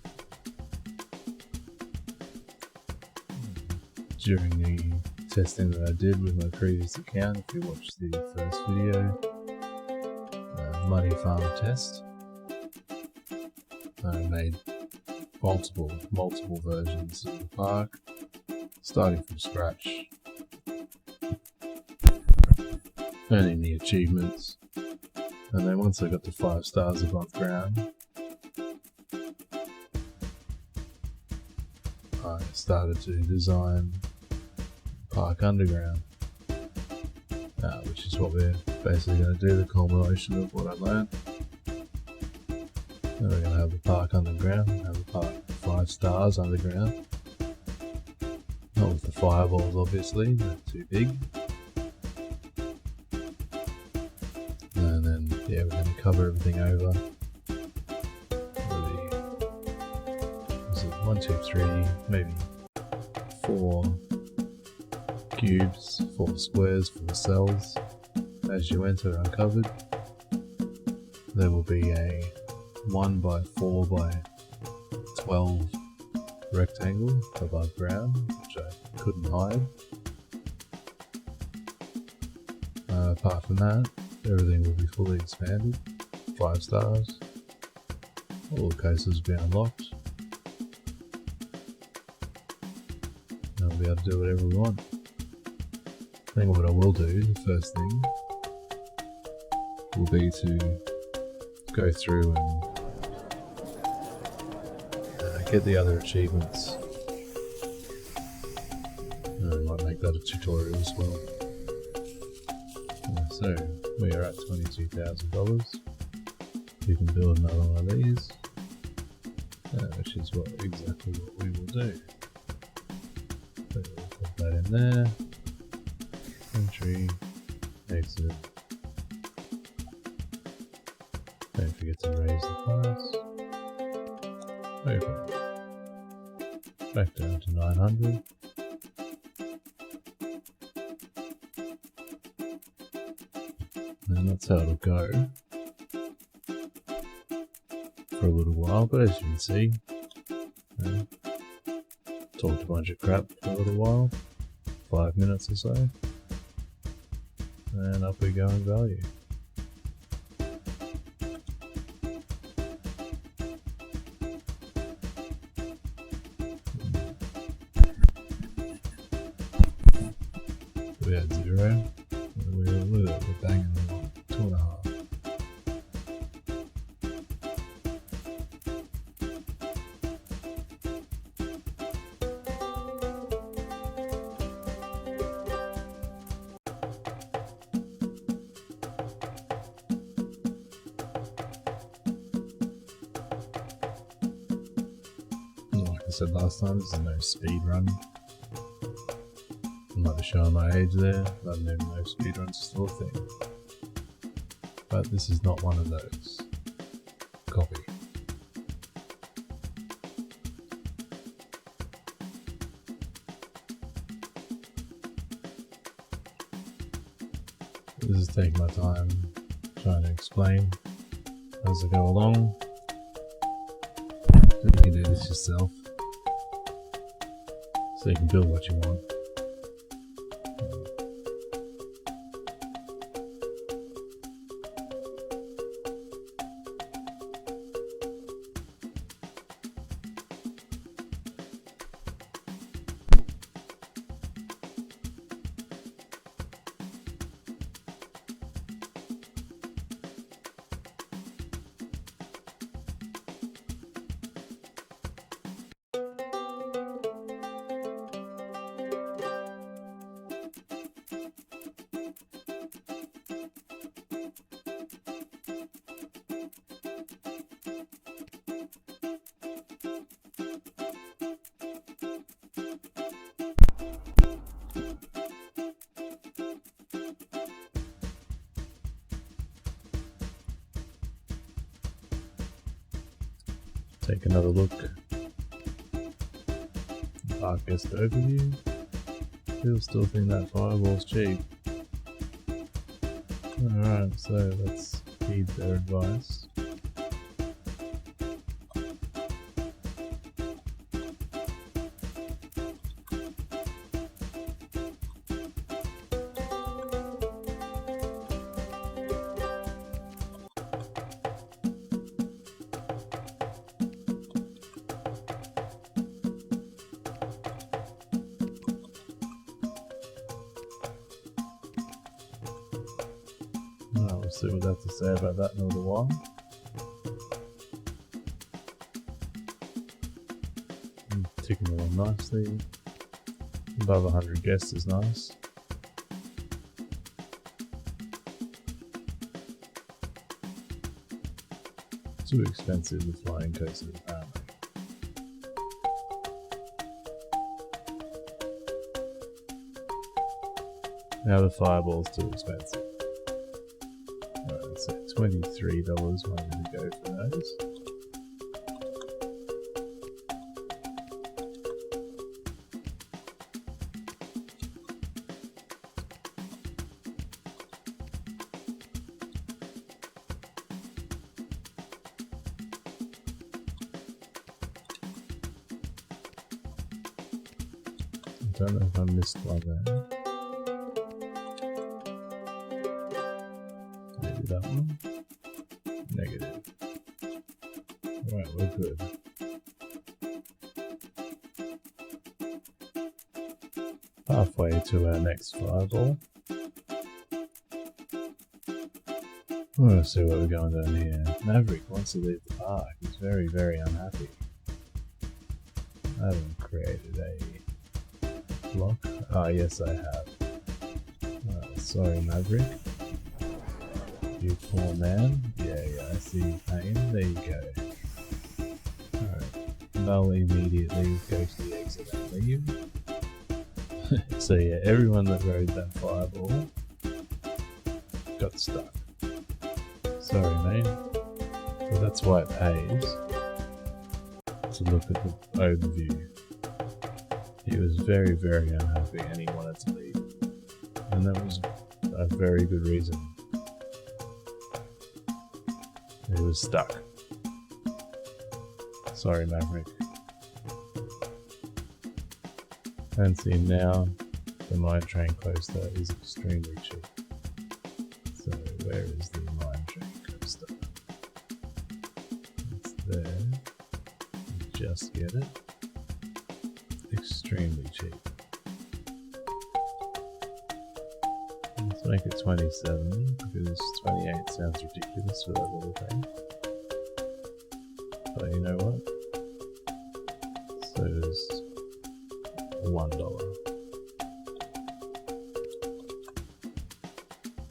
during the testing that I did with my previous account, if you watched the first video, money farm test, I made multiple versions of the park, starting from scratch, earning the achievements, and then once I got to 5 stars above ground, I started to design Park Underground, which is what we're basically going to do, the culmination of what I learned. Then we're going to have the Park Underground, have the Park 5 stars underground. Not with the fireballs, obviously, they're too big. And then, yeah, we're going to cover everything over. Was it 1, 2, 3, maybe 4 cubes, 4 squares, 4 cells. As you enter uncovered, there will be a 1 by 4 by 12 rectangle above ground, which I couldn't hide. Apart from that, everything will be fully expanded, 5 stars. All the cases will be unlocked. And we'll be able to do whatever we want. I think what I will do, the first thing, will be to go through and get the other achievements. I might make that a tutorial as well. So, we are at $22,000. We can build another one of these, which is exactly what we will do. So we'll put that in there. Entry, exit. Don't forget to raise the price. Open. Back down to 900. And that's how it'll go for a little while, but as you can see, talked a bunch of crap for a little while, 5 minutes or so, and up we go in value. We had 0. We're banging along 2.5. Like I said last time, this is no speed run. I might be showing my age there, I don't even know if speedruns are still a thing. But this is not one of those. Copy. This is taking my time trying to explain as I go along. So you can do this yourself. So you can build what you want. Take another look. Park guest overview. People still think that fireball's cheap. Alright, so let's heed their advice. We'll see what they have to say about that in a little while. I'm ticking along going nicely. Above 100 guests is nice. Too expensive, the flying coasters apparently. Now the fireball's too expensive. Alright, so $23 wanted to go for those. I don't know if I missed one there. Maybe that one? Negative. Right, we're good. Halfway to our next fireball. We're gonna see what we're going down here. Maverick wants to leave the park. He's very, very unhappy. I haven't created a block. Ah, yes, I have. Sorry, Maverick. You poor man. Yeah, I see your pain. There you go. Alright. They'll immediately go to the exit and leave. So yeah, everyone that rode that fireball got stuck. Sorry, mate. But that's why it pays to look at the overview. He was very, very unhappy and he wanted to leave. And that was a very good reason. He was stuck. Sorry, Maverick. And see now, the mine train coaster is extremely cheap. So where is the mine train coaster? It's there. You just get it. Extremely cheap. Let's make it 27 because 28 sounds ridiculous for that little thing. But you know what? So there's $1.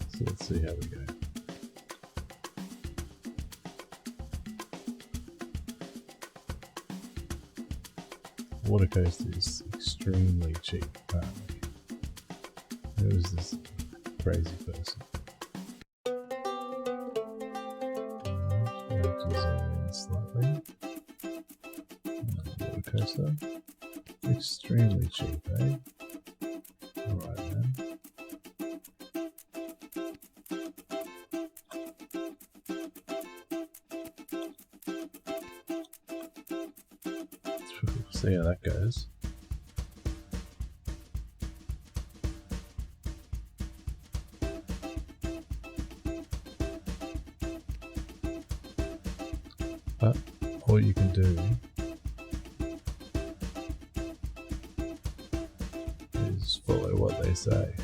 So let's see how we go. Water coaster is extremely cheap apparently. Who is this crazy person? We have to zoom in slightly. Water coaster. Extremely cheap, eh? Alright then. See how that goes. But all you can do is follow what they say.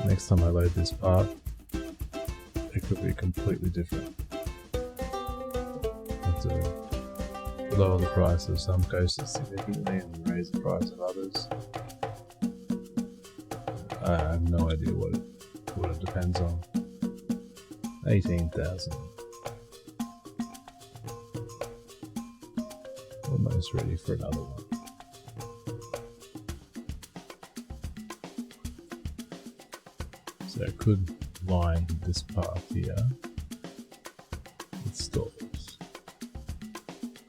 Next time I load this part, it could be completely different. To lower the price of some coasters significantly and raise the price of others. I have no idea what it depends on. 18,000. Almost ready for another one. So I could line this path here with stalls.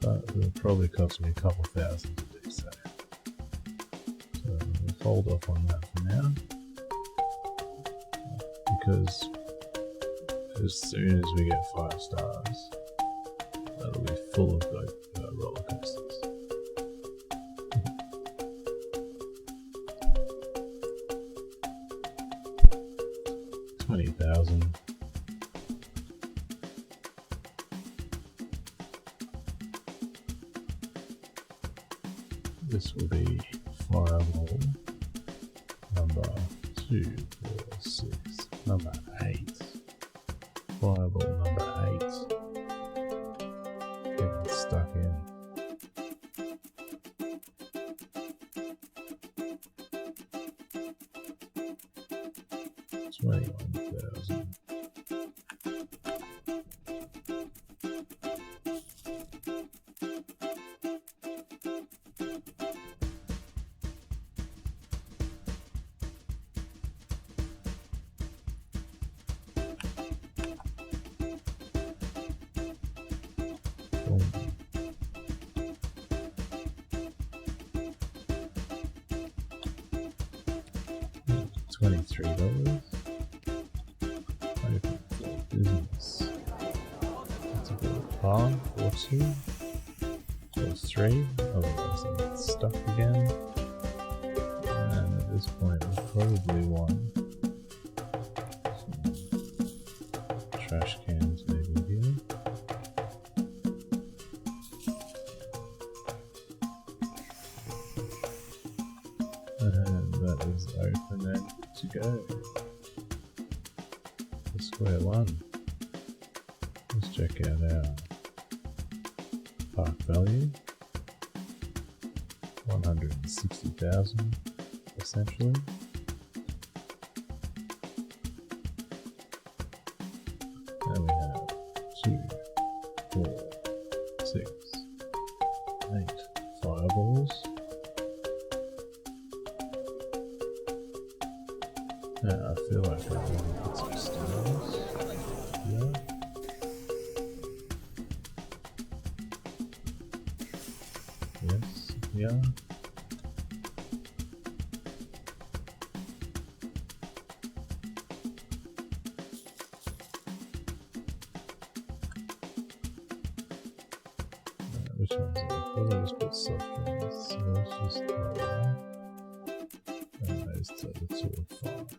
But it will probably cost me a couple thousand to do so. So we'll hold off on that for now. Because as soon as we get 5 stars, that'll be full of roller coasters. $20,000. This will be fireball number 2, 4, 6, number 8. Fireball number 8. Getting stuck in. 21,000. $23. Open for business. Let's go to par or 2 or 3. Otherwise, I get stuck again. And at this point, we probably want some trash cans maybe here. And that is open and good to go. To square one. Let's check out our park value. 160,000 essentially. And we have 2, 4, 6, 8 fireballs. I feel like I want to put some stars here. Yes, yeah. Which ones are we? Well, let's put soft drinks. So let's just try that. And those to the 2 of 5.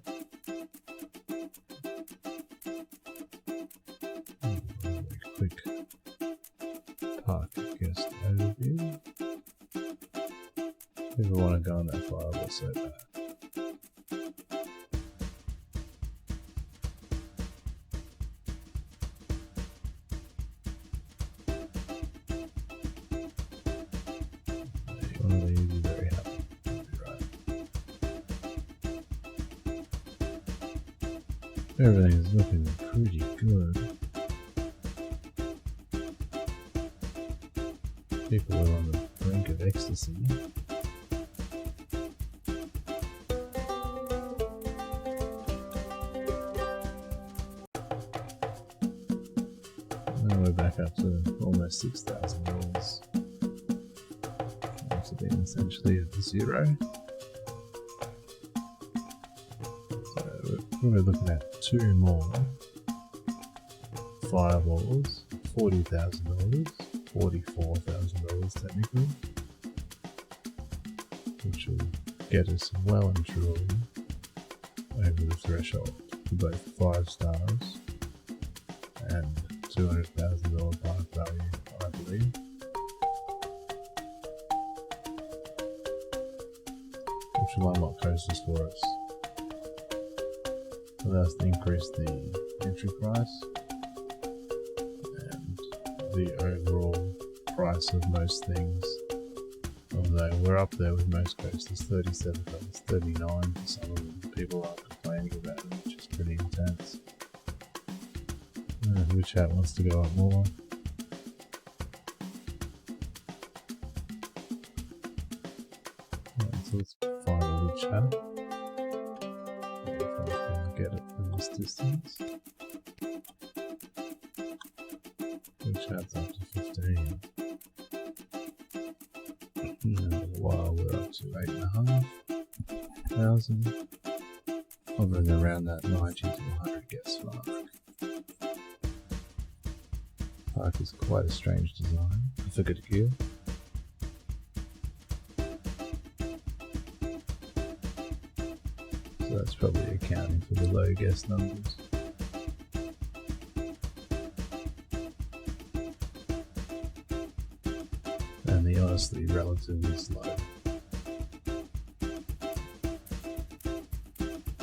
Quick park guest overview. People want to go on that fireball so bad. One of these is very happy. You'll be right. Everything is looking pretty good. People are on the brink of ecstasy. Now we're back up to almost $6,000. After being essentially at 0. So we're looking at 2 more fireballs, $40,000. $44,000 technically, which will get us well and truly over the threshold for both 5 stars and $200,000 park value, I believe. Which will unlock coasters for us. Allow us to increase the entry price and the overall price of most things, although we're up there with most coasters, $37, $39 for some of them. People are complaining about it, which is pretty intense. Which chat wants to go up more? Right, so let's find a good chat. If I can get it from this distance. Good chat's up to 15. While we're up to 8,500, hovering around that 90 to 100 guest mark. Park is quite a strange design. I figured it here. So that's probably accounting for the low guest numbers. And the honestly relatively slow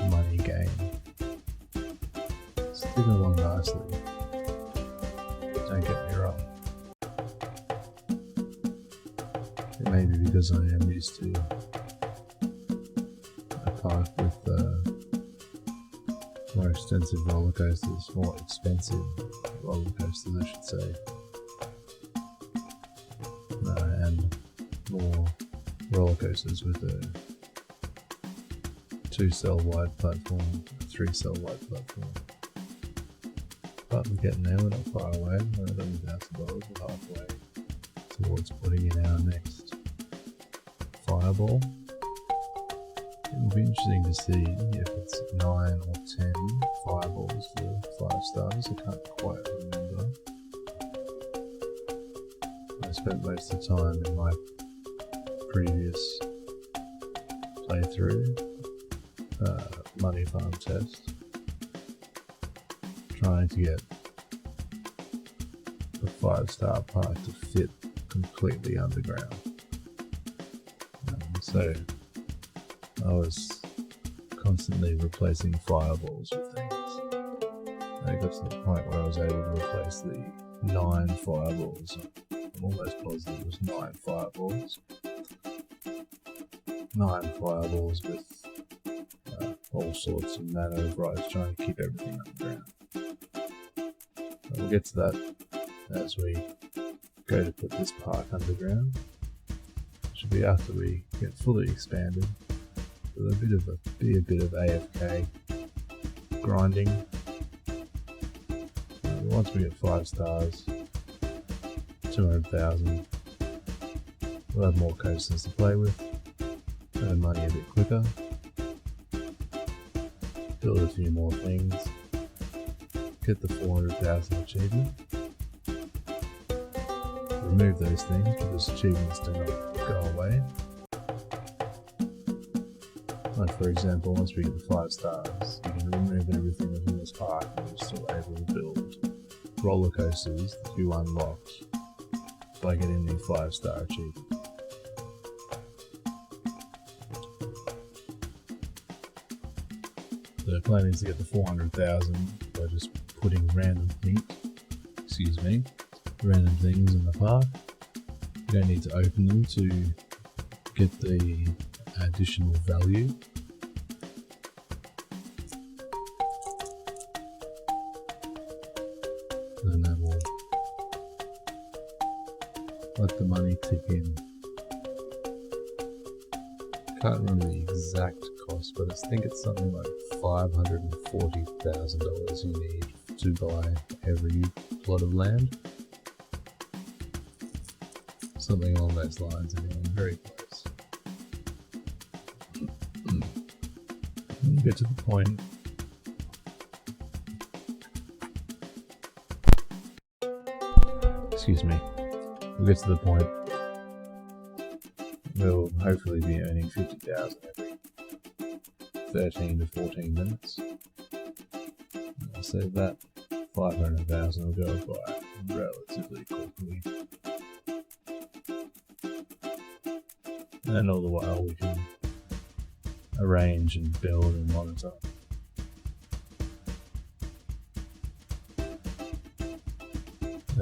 money gain. It's ticking along nicely. Don't get me wrong. It may be because I am used to a park with extensive roller coasters, more expensive roller coasters I should say, and more roller coasters with a 2-cell wide platform, a 3-cell wide platform. But we're getting there, we're not far away, we're at $11,000, we're halfway towards putting in our next fireball. It will be interesting to see if it's 9 or 10 fireballs for 5 stars. I can't quite remember. I spent most of the time in my previous playthrough, money farm test, trying to get the 5-star park to fit completely underground. So I was constantly replacing fireballs with things. I got to the point where I was able to replace the 9 fireballs. I'm almost positive it was 9 fireballs. 9 fireballs with all sorts of manner of rides, trying to keep everything underground. We'll get to that as we go to put this park underground. Should be after we get fully expanded. With be a bit of AFK grinding. Once we get 5 stars, 200,000, we'll have more coasters to play with, earn money a bit quicker, build a few more things, get the 400,000 achievement, remove those things because achievements do not go away. Like for example, once we get the 5 stars, you can remove everything within this park and you're still able to build roller coasters that you unlock by getting the 5-star achievement. The plan is to get the 400,000 by just putting random things in the park. You don't need to open them to get the additional value. And that will let the money tick in. Can't remember the exact cost, but I think it's something like $540,000 you need to buy every plot of land. Something along those lines, anyway, very close. We'll get to the point. Excuse me. We'll get to the point. We'll hopefully be earning 50,000 every 13 to 14 minutes. So that 500,000 will go by relatively quickly. And all the while we can arrange and build and monitor.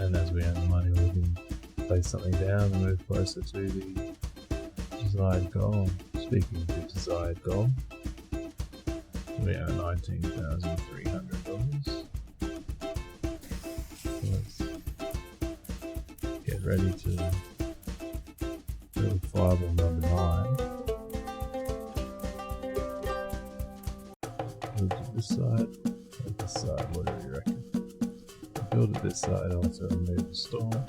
And as we earn the money, we can place something down and move closer to the desired goal. Speaking of the desired goal, we are $19,300. Let's get ready to build fireball number 9. Build it this side, or this side, whatever you reckon. Build it this side, also remove the storm.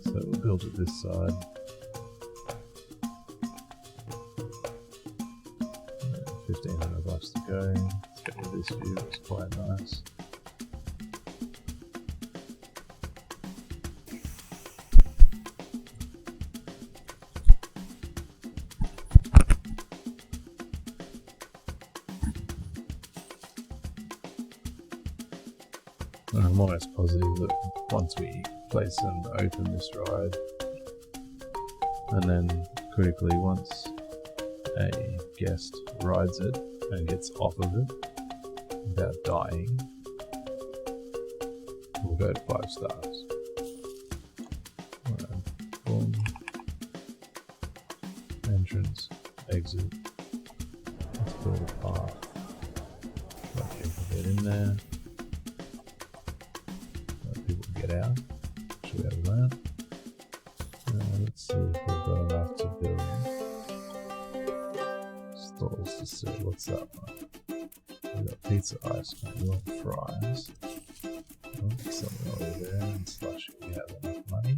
So we'll build it this side. 1,500 bucks to go. Let's get rid of this view, it's quite nice. I'm almost positive that once we place and open this ride, and then critically once a guest rides it and gets off of it without dying, we'll go to 5 stars. Boom. Entrance, exit. Let's build a path. Right here for get in there. Let people get out. Should we have that? Let's see if we've got enough to build stalls to see. What's that one? We've got pizza, ice cream, we want fries. Oh, something over there and slushy. We have enough money.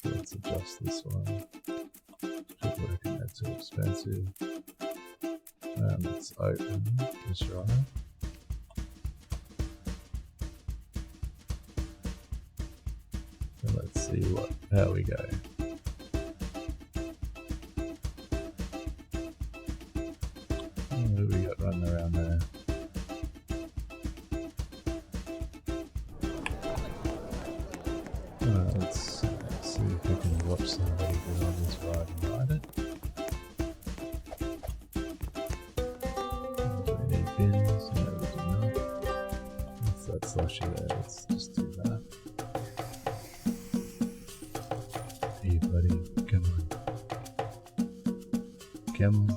So let's adjust this one. People reckon they're too expensive. And it's open, just right. And let's see how we go. What do we got running around there? Let's see if we can watch somebody get on this ride and ride it. Do we need bins? No, we do not. What's that slushy there? Let's just do that. Hey buddy, come on. Come on.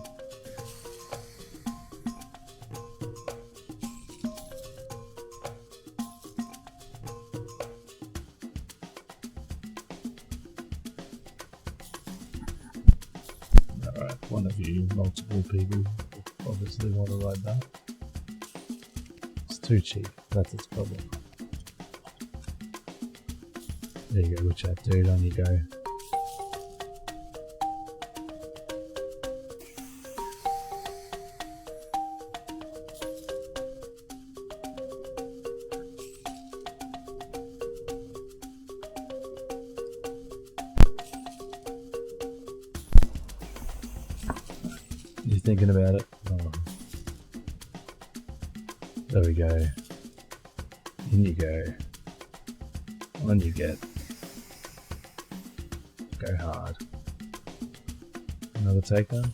Alright, one of you, multiple people, obviously want to ride that. It's too cheap, that's its problem. There you go, which out dude, on you go. You thinking about it? Oh. There we go. In you go. On you get. Go hard. Another takedown.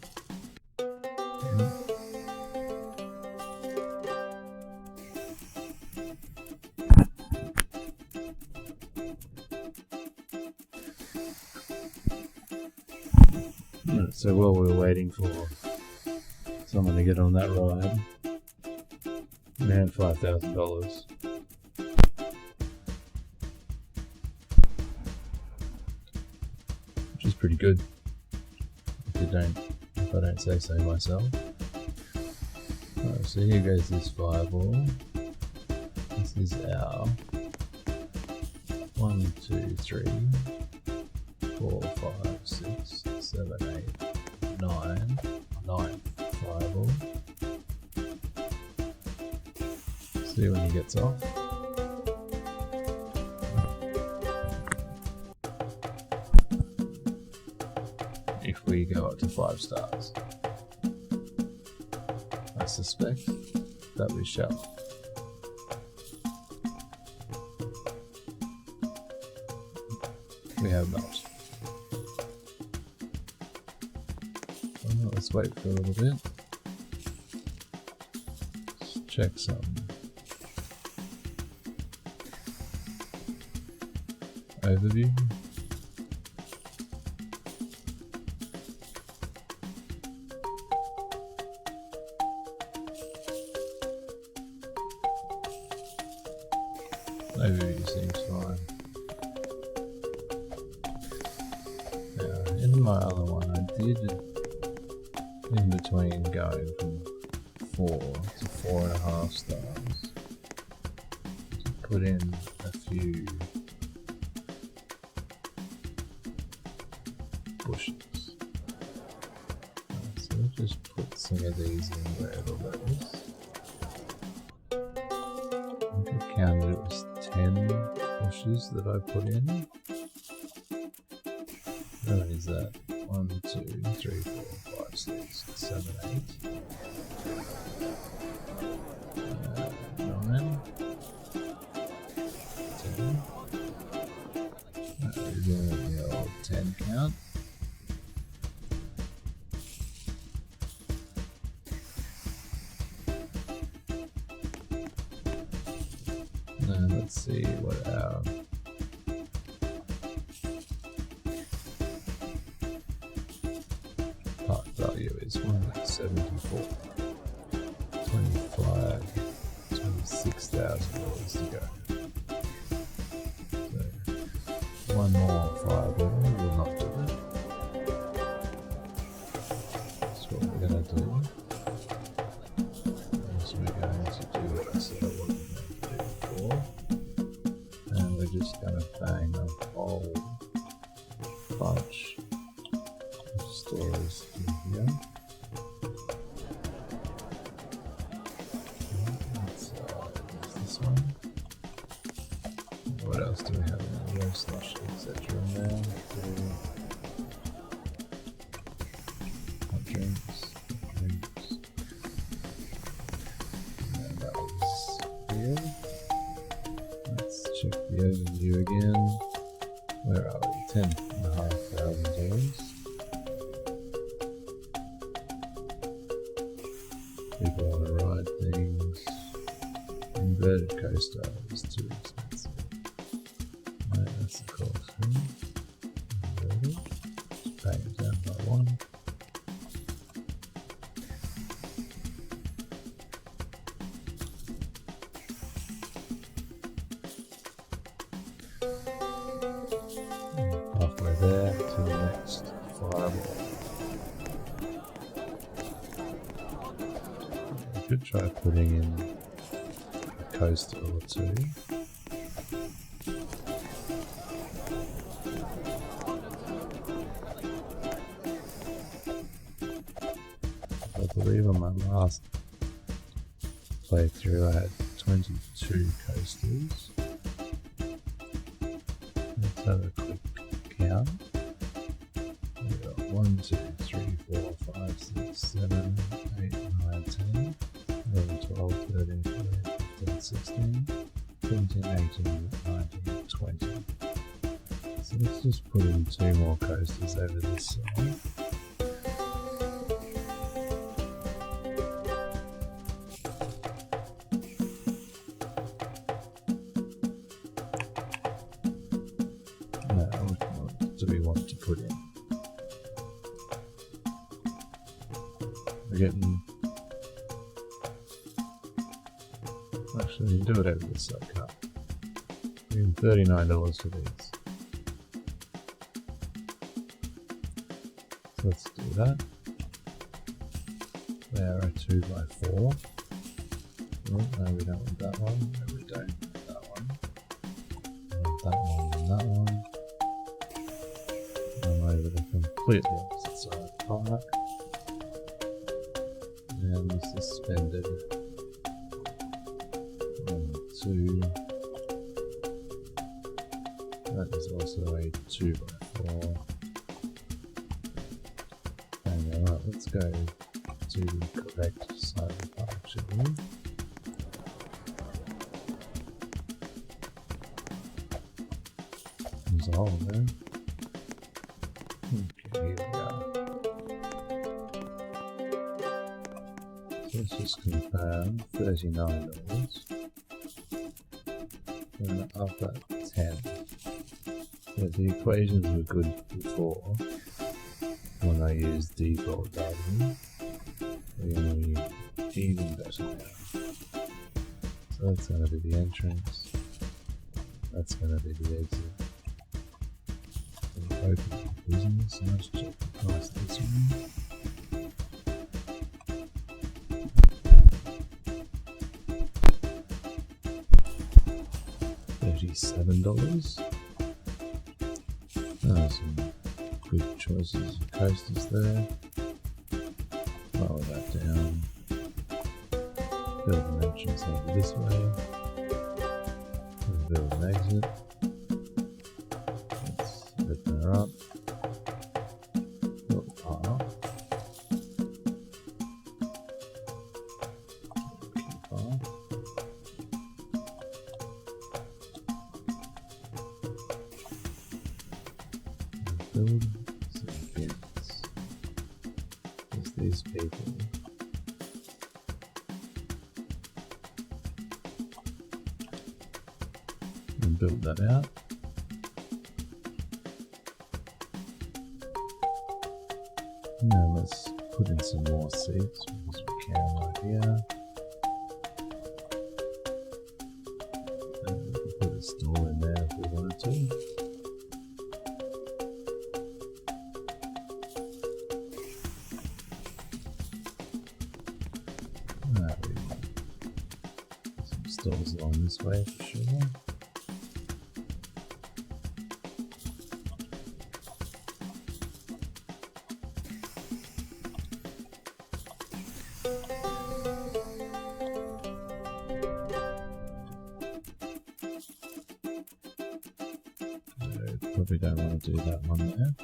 Yeah. So while we were waiting for someone to get on that ride, we had $5,000. Which is pretty good, if I don't say so myself. Alright, so here goes this fireball. This is our 1, 2, 3, 4, 5, 6, 7, 8, 9. 9th fireball. See when he gets off. If we go up to 5 stars, I suspect that we shall. We have not. Well, let's wait for a little bit. Let's check some overview. Overview seems fine. In my other one, I did in between going from 4 to 4.5 stars. Put in a few bushes. So we'll just put some of these in wherever that is. I think I counted it was 10 bushes that I put in. How many is that? 1, 2, 3, 4, 5, 6, 7, 8. 9. 10. We're doing the old 10 count. And let's see what our part value is. 174. 25. $2,000 to go. So one more fireball will not do it. That's what we're going to do. So we're going to do what I said I wasn't going to do before. And we're just going to bang a whole bunch of stores in here. This one. What else do we have in there? Slush, etc. in there. Hot drinks. And that was here. Let's check the overview again. Where are we? $10,500. People want to ride things. Inverted coaster is too expensive. Right, that's the cost. Inverted. Just pay it down by one. Halfway there to the next fireball. We could try putting in coaster or two. I believe on my last playthrough I had 22 coasters. Let's have a quick count. We've got 1, 2, 3, 4, 5, 6, 7, 8, 9, 10, 11, 12, 13, 14. 16, 17, 18, 19, 20. So let's just put in 2 more coasters over this side. Now, what do we want to put in? We're getting... Actually, we can do it over this side, can't we? $39 for these. So let's do that. There are 2x4. Oh, no, we don't want that one. No, we don't want that one. We want that one and that one. And over the completely opposite side of the park. And the suspended. 2. That is also a 2x4. And alright, let's go to the correct side of the park, shall we? There's a hole there. Okay, here we are. So let's just confirm $39. And up at 10. So the equations were good before when I used default data. We're going to use even better now. So that's going to be the entrance. That's going to be the exit. So we'll open the business and let's check the price of this one. $37. Some good choices of coasters there. Lower that down. Build an entrance over this way. Build an exit. Let's open her up. Build a path. Build some bins. There's these people. And build that out. Now let's put in some more seats because we can right here. stalls along this way for sure. Probably don't want to do that one there.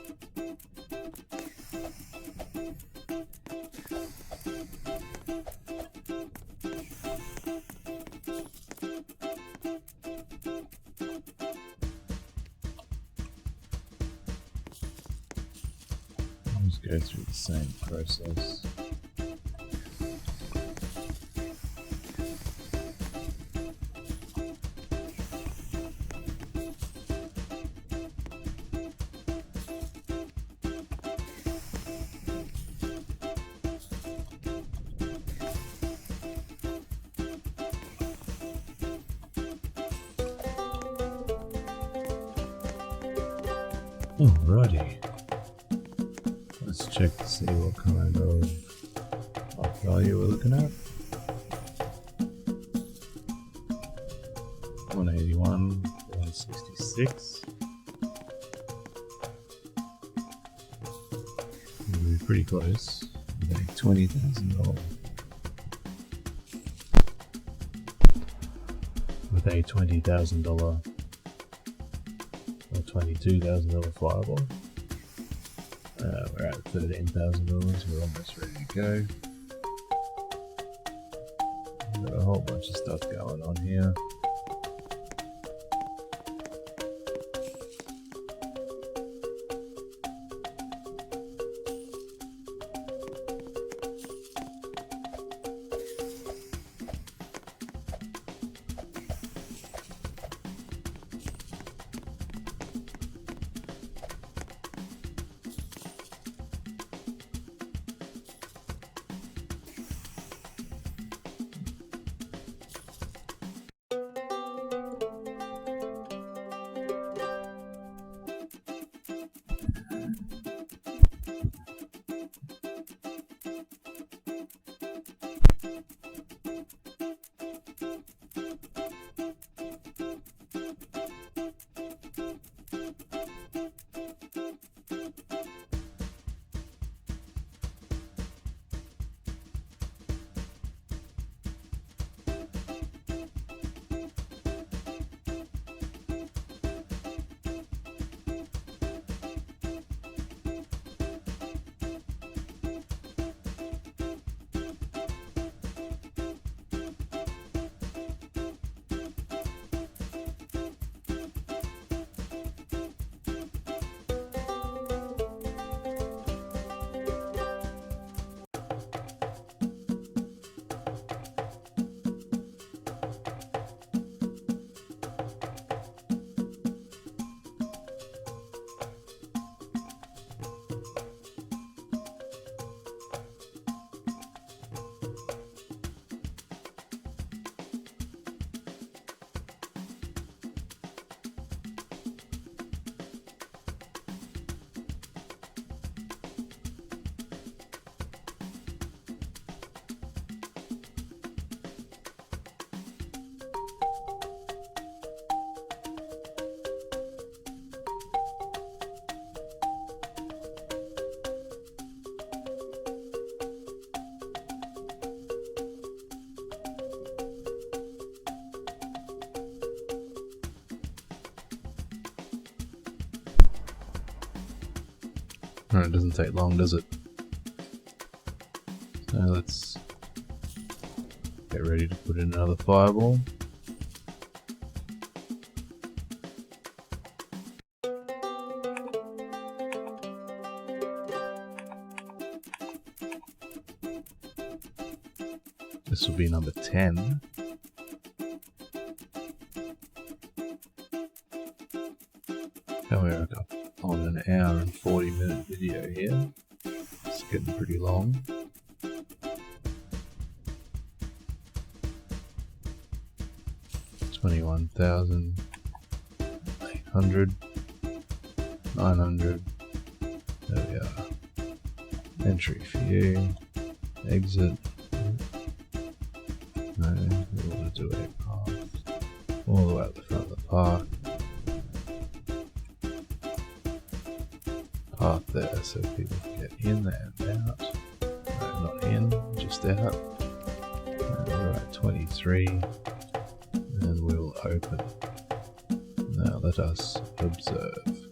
I'll just go through the same process. Alrighty, let's check to see what kind of value we're looking at. 181, 166. We'll be pretty close. We're getting $20,000 with a $20,000. $22,000 fireball. We're at $13,000. We're almost ready to go. We've got a whole bunch of stuff going on here. Oh, it doesn't take long, does it? So let's get ready to put in another fireball. This will be number 10. And we're on an hour and 40-minute video here. It's getting pretty long. $21,800, 900. There we are. Entry for you. Exit. No, we want to do a path. park there so people can get in and out. No, not in, just out. And we're at 23 and we'll open. Now let us observe.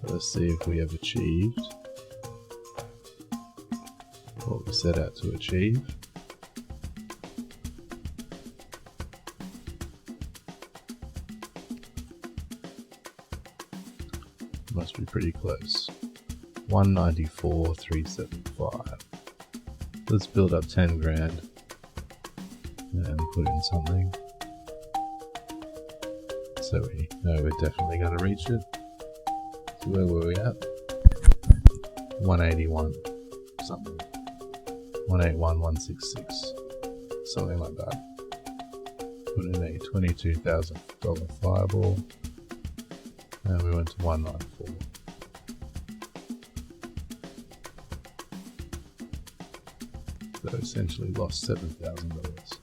Let's see if we have achieved what we set out to achieve. Must be pretty close. 194,375. Let's build up 10 grand and put in something so we know we're definitely going to reach it. So where were we at? 181 something. 181, 166, something like that. Put in a $22,000 fireball and we went to 194. So essentially lost $7,000.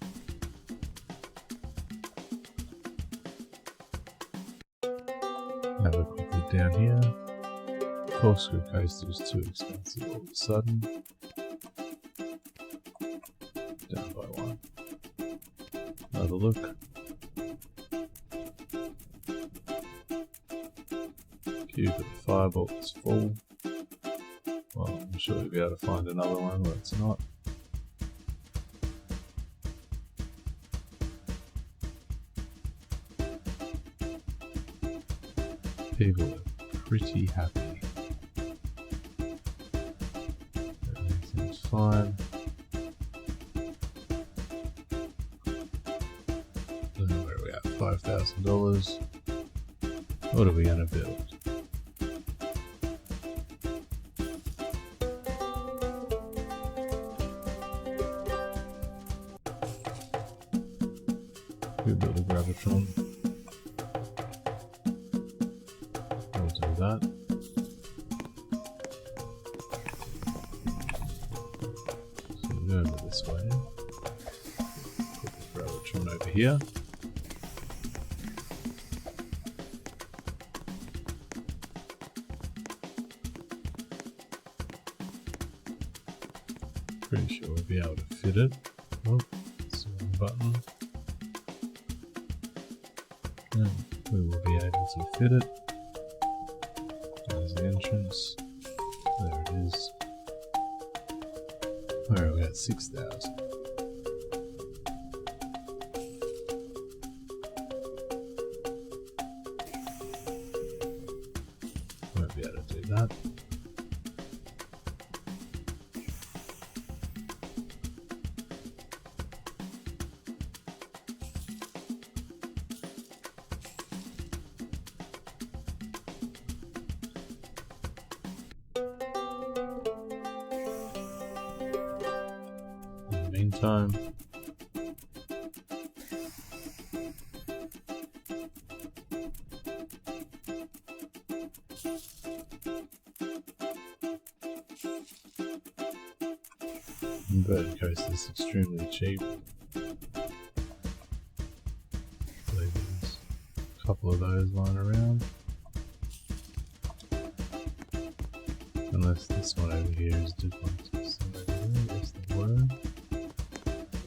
Now we're quickly down here. Corkscrew coaster is too expensive all of a sudden. Down by one. Another look. Queue for the fireball is full. Well, I'm sure we'll be able to find another one where it's not. People are pretty happy. Everything's fine. Where are we at? $5,000. What are we going to build? We build a graviton. We'll do that. So we go over this way. Put the graviton over here. Pretty sure we'll be able to fit it. Oh, that's the wrong button. And we will be able to fit it. There's the entrance. There it is. Where are we at? 6,000. Won't be able to do that. Meantime, inverted coaster is extremely cheap. I believe there's a couple of those lying around. Unless this one over here is different. So over there, yes they were.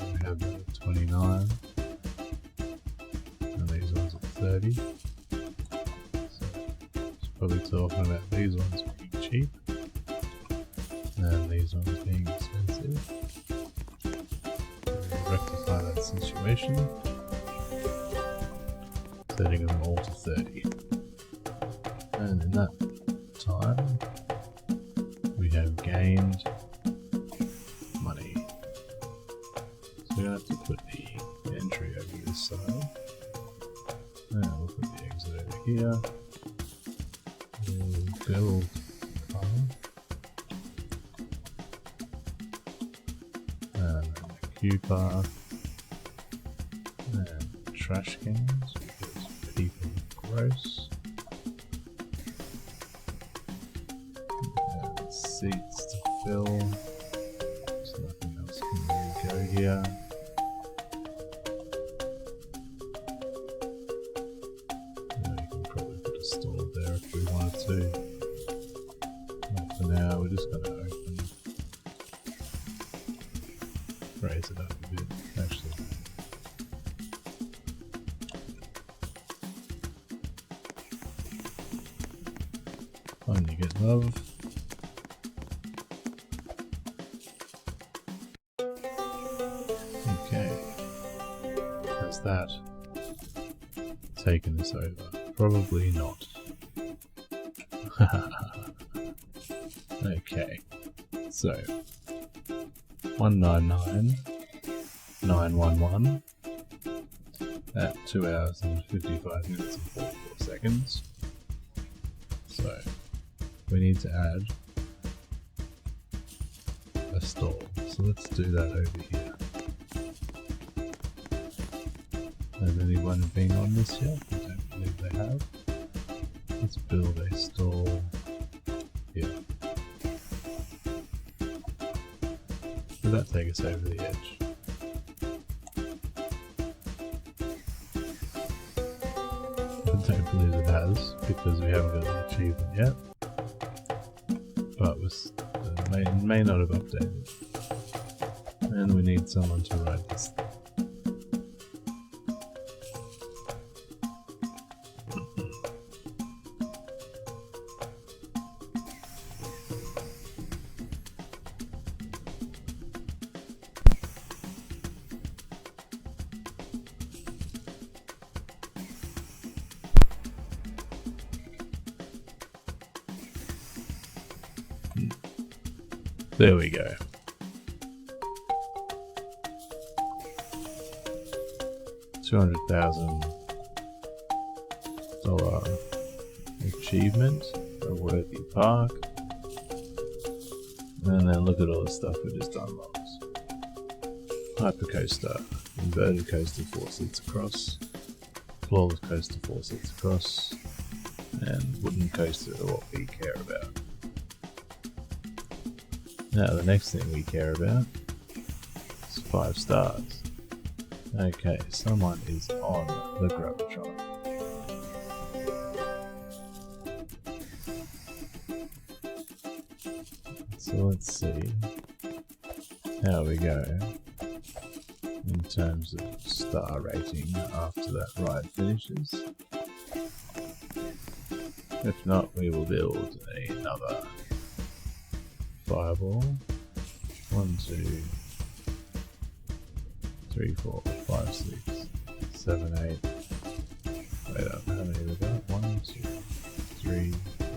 We have that at 29. And these ones at 30. So it's probably talking about these ones being cheap. And these ones being expensive. So we'll rectify that situation. Setting them all to 30. And in that time, we have gained money. So we're going to have to put the entry over this side. And we'll put the exit over here. We'll build a car. And a queue path. And trash cans because people are gross. Seats to fill, so nothing else can really go a stall there if we wanted to. But for now, we're just going to open, raise it up a bit. Actually, fun, you get love. Okay, has that taken us over? Probably not. Okay, so 199,911 at 2 hours and 55 minutes and 44 seconds. So we need to add a stall. So let's do that over here. Has anyone been on this yet? I don't believe they have. Let's build a stall here. Will that take us over the edge? I don't believe it has, because we haven't got the achievement yet. But may not have updated. And we need someone to write this. There we go. $200,000 achievement, a worthy park, and then look at all the stuff we just unlocked. Hypercoaster, inverted coaster 4 seats across, flawless coaster 4 seats across, and wooden coaster are what we care about. Now the next thing we care about is 5 stars. Okay, someone is on the graviton. So let's see how we go in terms of star rating after that ride finishes. If not, we will build another fireball. 1, 2, 3, 4, 5, 6, 7, 8. Wait up, how many we got? 1, 2, 3, 4,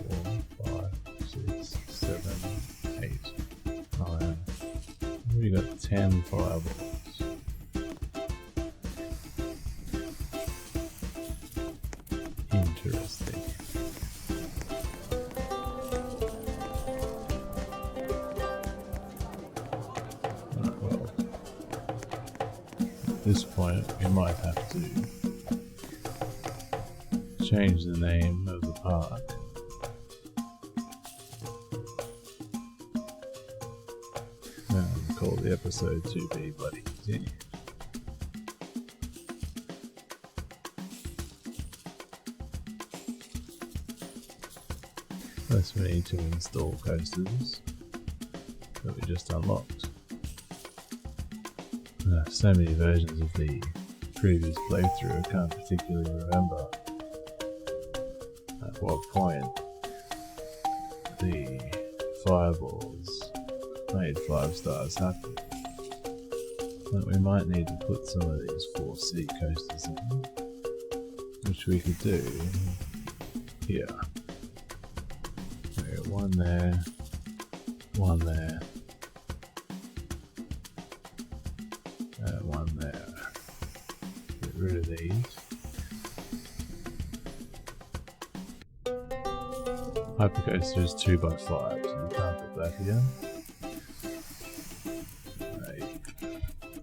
5, 6, 7, 8, 9. We got 10 fireballs. Interesting. At this point, we might have to change the name of the park. And call the episode to be bloody continued. First we need to install coasters that we just unlocked. So many versions of the previous playthrough, I can't particularly remember at what point the fireballs made 5 stars happen. But we might need to put some of these 4-seat coasters in, which we could do here. We got 1 there, 1 there, and 1 there. Get rid of these. Hypercoaster is 2x5, so we can't put that here. A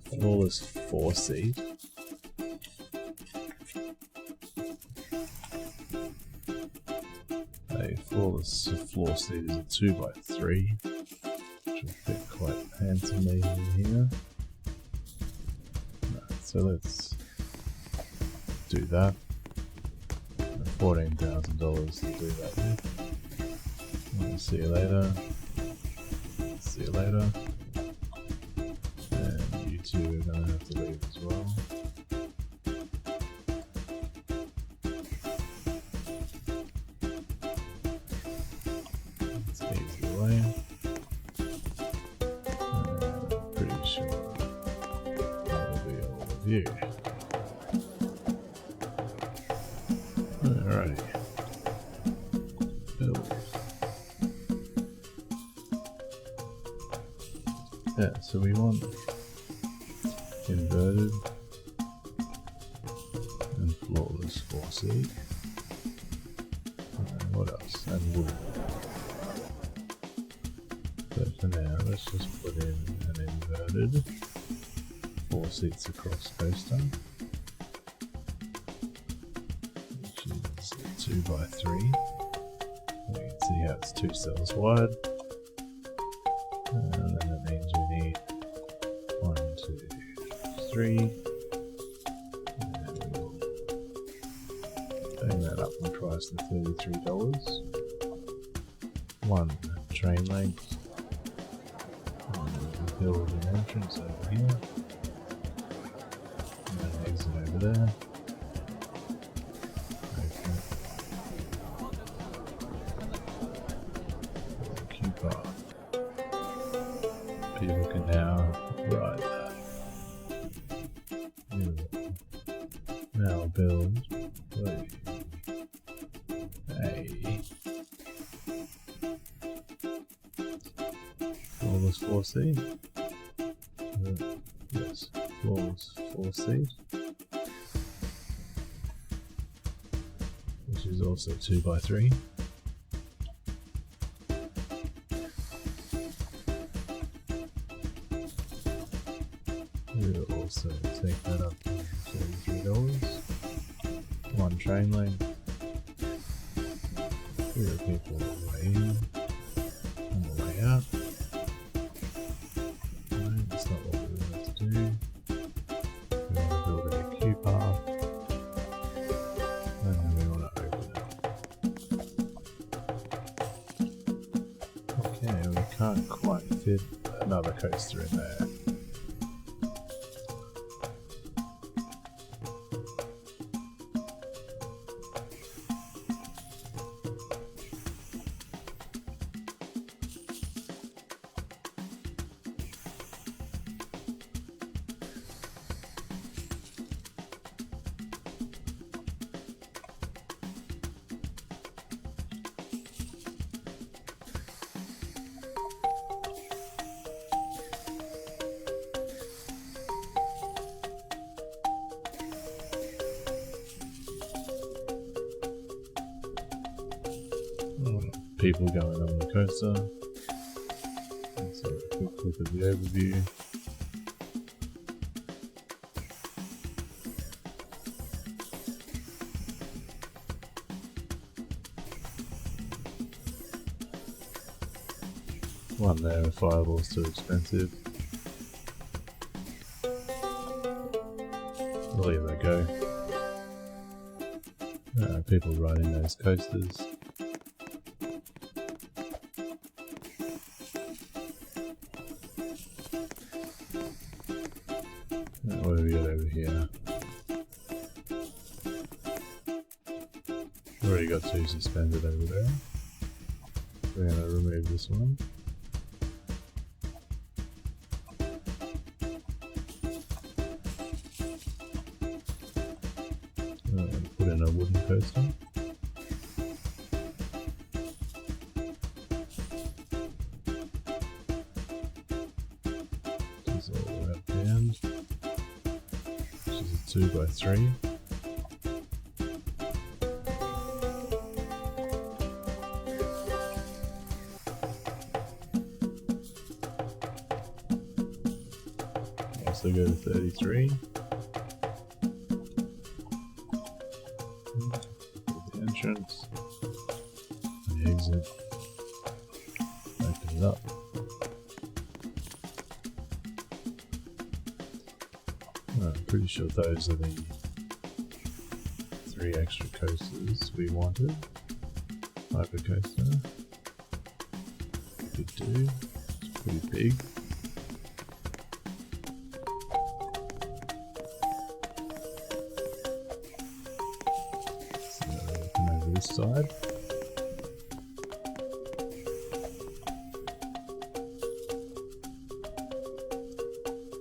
flawless 4-seat. A flawless floor seat is a 2x3, which will fit quite handsomely in here. Right, so let's do that. A $14,000 to do that with. Well, see you later. See you later. And you two are going to have to leave as well. Let's ease away. I'm pretty sure that'll be all of you. Alrighty. Build. Yeah, so we want inverted and flawless 4C. And what else? And wood. But for now, let's just put in an inverted 4 seats across coaster, which is 2x3. You can see how it's 2 cells wide. And then that means we need 1, 2, 3. And we'll bang that up in price to $33. 1 train length. And we'll build an entrance over here. And an exit over there. Okay. Queue path. People can now ride that. Now build a flawless 4C. Yes, flawless 4C. Which is also 2x3. We'll also take that up to $33. 1 train length. 3 people on the way in and the way out. No, that's not what we want to do. We want to build a queue path. And then we want to open it. Okay, we can't quite fit another coaster in there. People going on the coaster. Let's have a quick look at the overview. One there, Fireball's too expensive. I'll leave that go. People riding those coasters. What do we got over here? Already got 2 suspended over there. We're going to remove this one. Put in a wooden coaster. Just all the way up the end. 2x3. Also go to 33. The entrance, the exit, open it up. I'm pretty sure those are the 3 3 extra coasters we wanted. Hyper coaster. Could do. It's pretty big. So open over this side.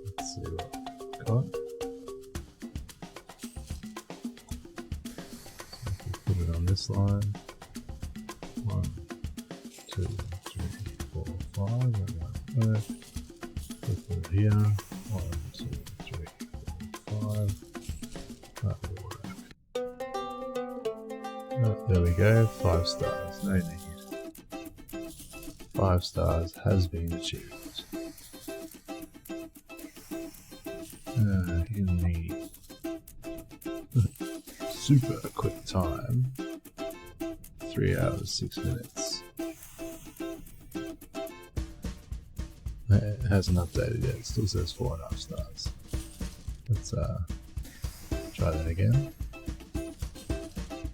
Let's see what we've got. Put it on this line. 1, 2, 3, 4, 5. That won't work. We'll put it here. 1, 2, 3, 4, 5. That will work. Oh, there we go. 5 stars. No need. 5 stars has been achieved. In the super quick time, 3 hours 6 minutes. It hasn't updated yet. It still says 4.5 stars. Let's try that again.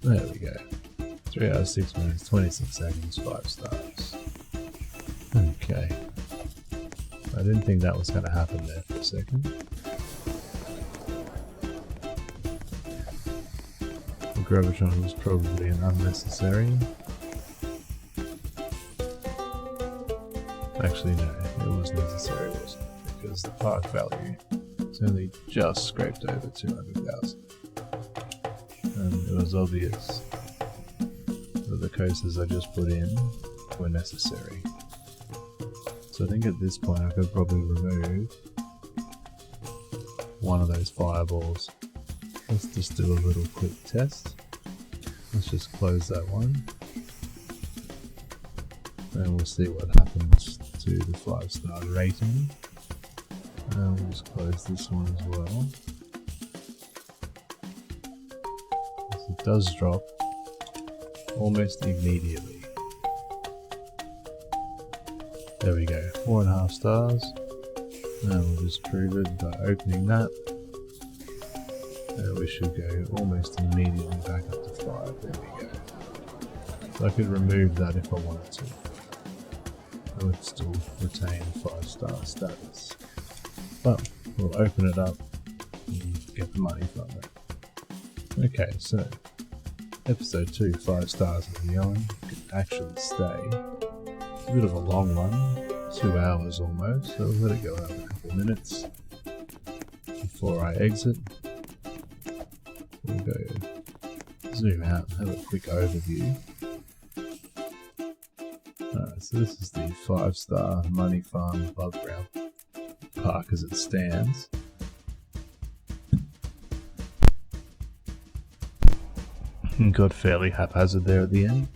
There we go. 3 hours 6 minutes 26 seconds 5 stars. Okay. I didn't think that was going to happen there for a second. The graviton was probably an unnecessary. Actually no, it was necessary, wasn't it? Because the park value is only just scraped over 200,000. And it was obvious that the coasters I just put in were necessary. So I think at this point I could probably remove one of those fireballs. Let's just do a little quick test. Let's just close that one. And we'll see what happens to the 5-star rating. And we'll just close this one as well. It does drop almost immediately. There we go, 4.5 stars. And we'll just prove it by opening that. And we should go almost immediately back up to 5. There we go. So I could remove that if I wanted to. I would still retain 5-star status. But we'll open it up and get the money from it. Okay, so episode 2, 5 stars and beyond. You can actually stay. It's a bit of a long one, 2 hours almost, so let it go out a couple minutes before I exit. We'll go zoom out and have a quick overview. Alright, so this is the 5-star money farm above ground park as it stands. Got fairly haphazard there at the end.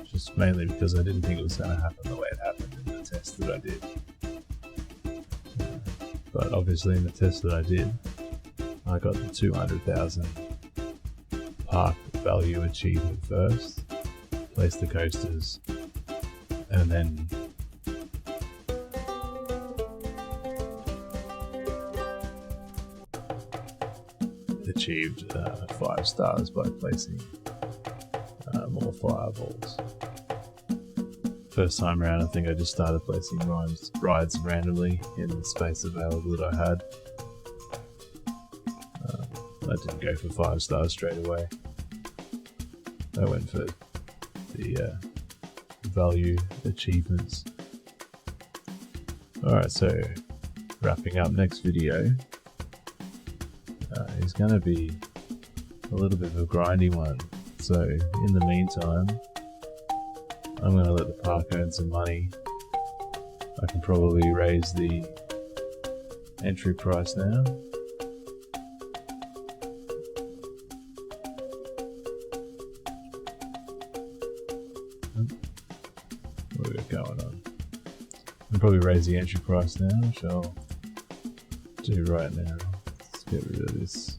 Just mainly because I didn't think it was going to happen the way it happened in the test that I did. But obviously in the test that I did, I got the 200,000 park value achievement first, placed the coasters, and then achieved 5 stars by placing more fireballs. First time around I think I just started placing rides randomly in the space available that I had. I didn't go for 5 stars straight away. I went for the value achievements. Alright, so wrapping up, next video is going to be a little bit of a grindy one. So in the meantime, I'm going to let the park earn some money. I can probably raise the entry price now. What do we got going on? I'll probably raise the entry price now, which I'll do right now. Let's get rid of this.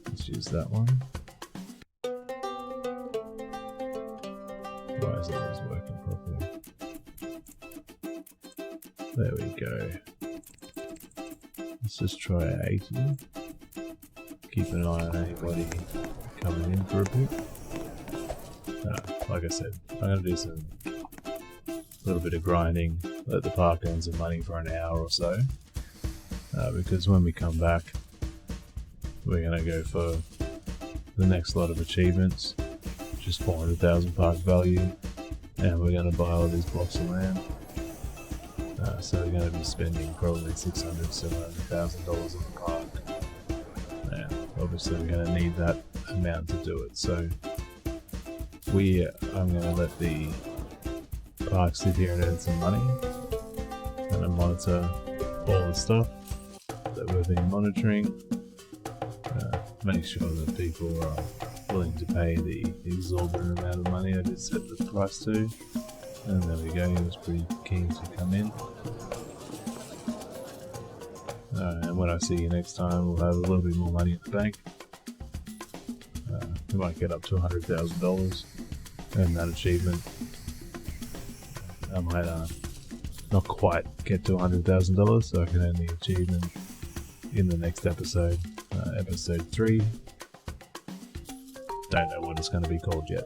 Let's use that one. Why isn't this working properly? There we go. Let's just try 80. Keep an eye on anybody coming in for a bit. Like I said, I'm going to do some little bit of grinding, let the park earn some money for an hour or so, because when we come back we're going to go for the next lot of achievements, just 400,000 park value, and we're going to buy all these blocks of land. So we're going to be spending probably $600,000-700,000 on the park. And obviously we're going to need that amount to do it. So I'm going to let the park sit here and earn some money, and I monitor all the stuff that we've been monitoring. Make sure that people are willing to pay the exorbitant amount of money I did set the price to. And there we go, he was pretty keen to come in. And when I see you next time, we'll have a little bit more money in the bank. We might get up to $100,000 and that achievement. I might not quite get to $100,000, so I can earn the achievement in the next episode, episode 3. Don't know what it's going to be called yet.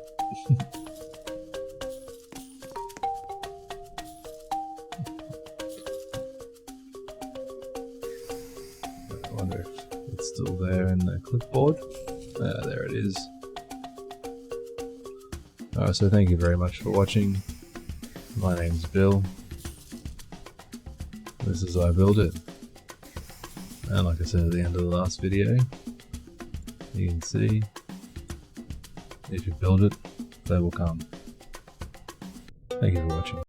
I wonder if it's still there in the clipboard. There it is. So thank you very much for watching. My name's Bill. This is I Build It. And like I said at the end of the last video, you can see if you build it, they will come. Thank you for watching.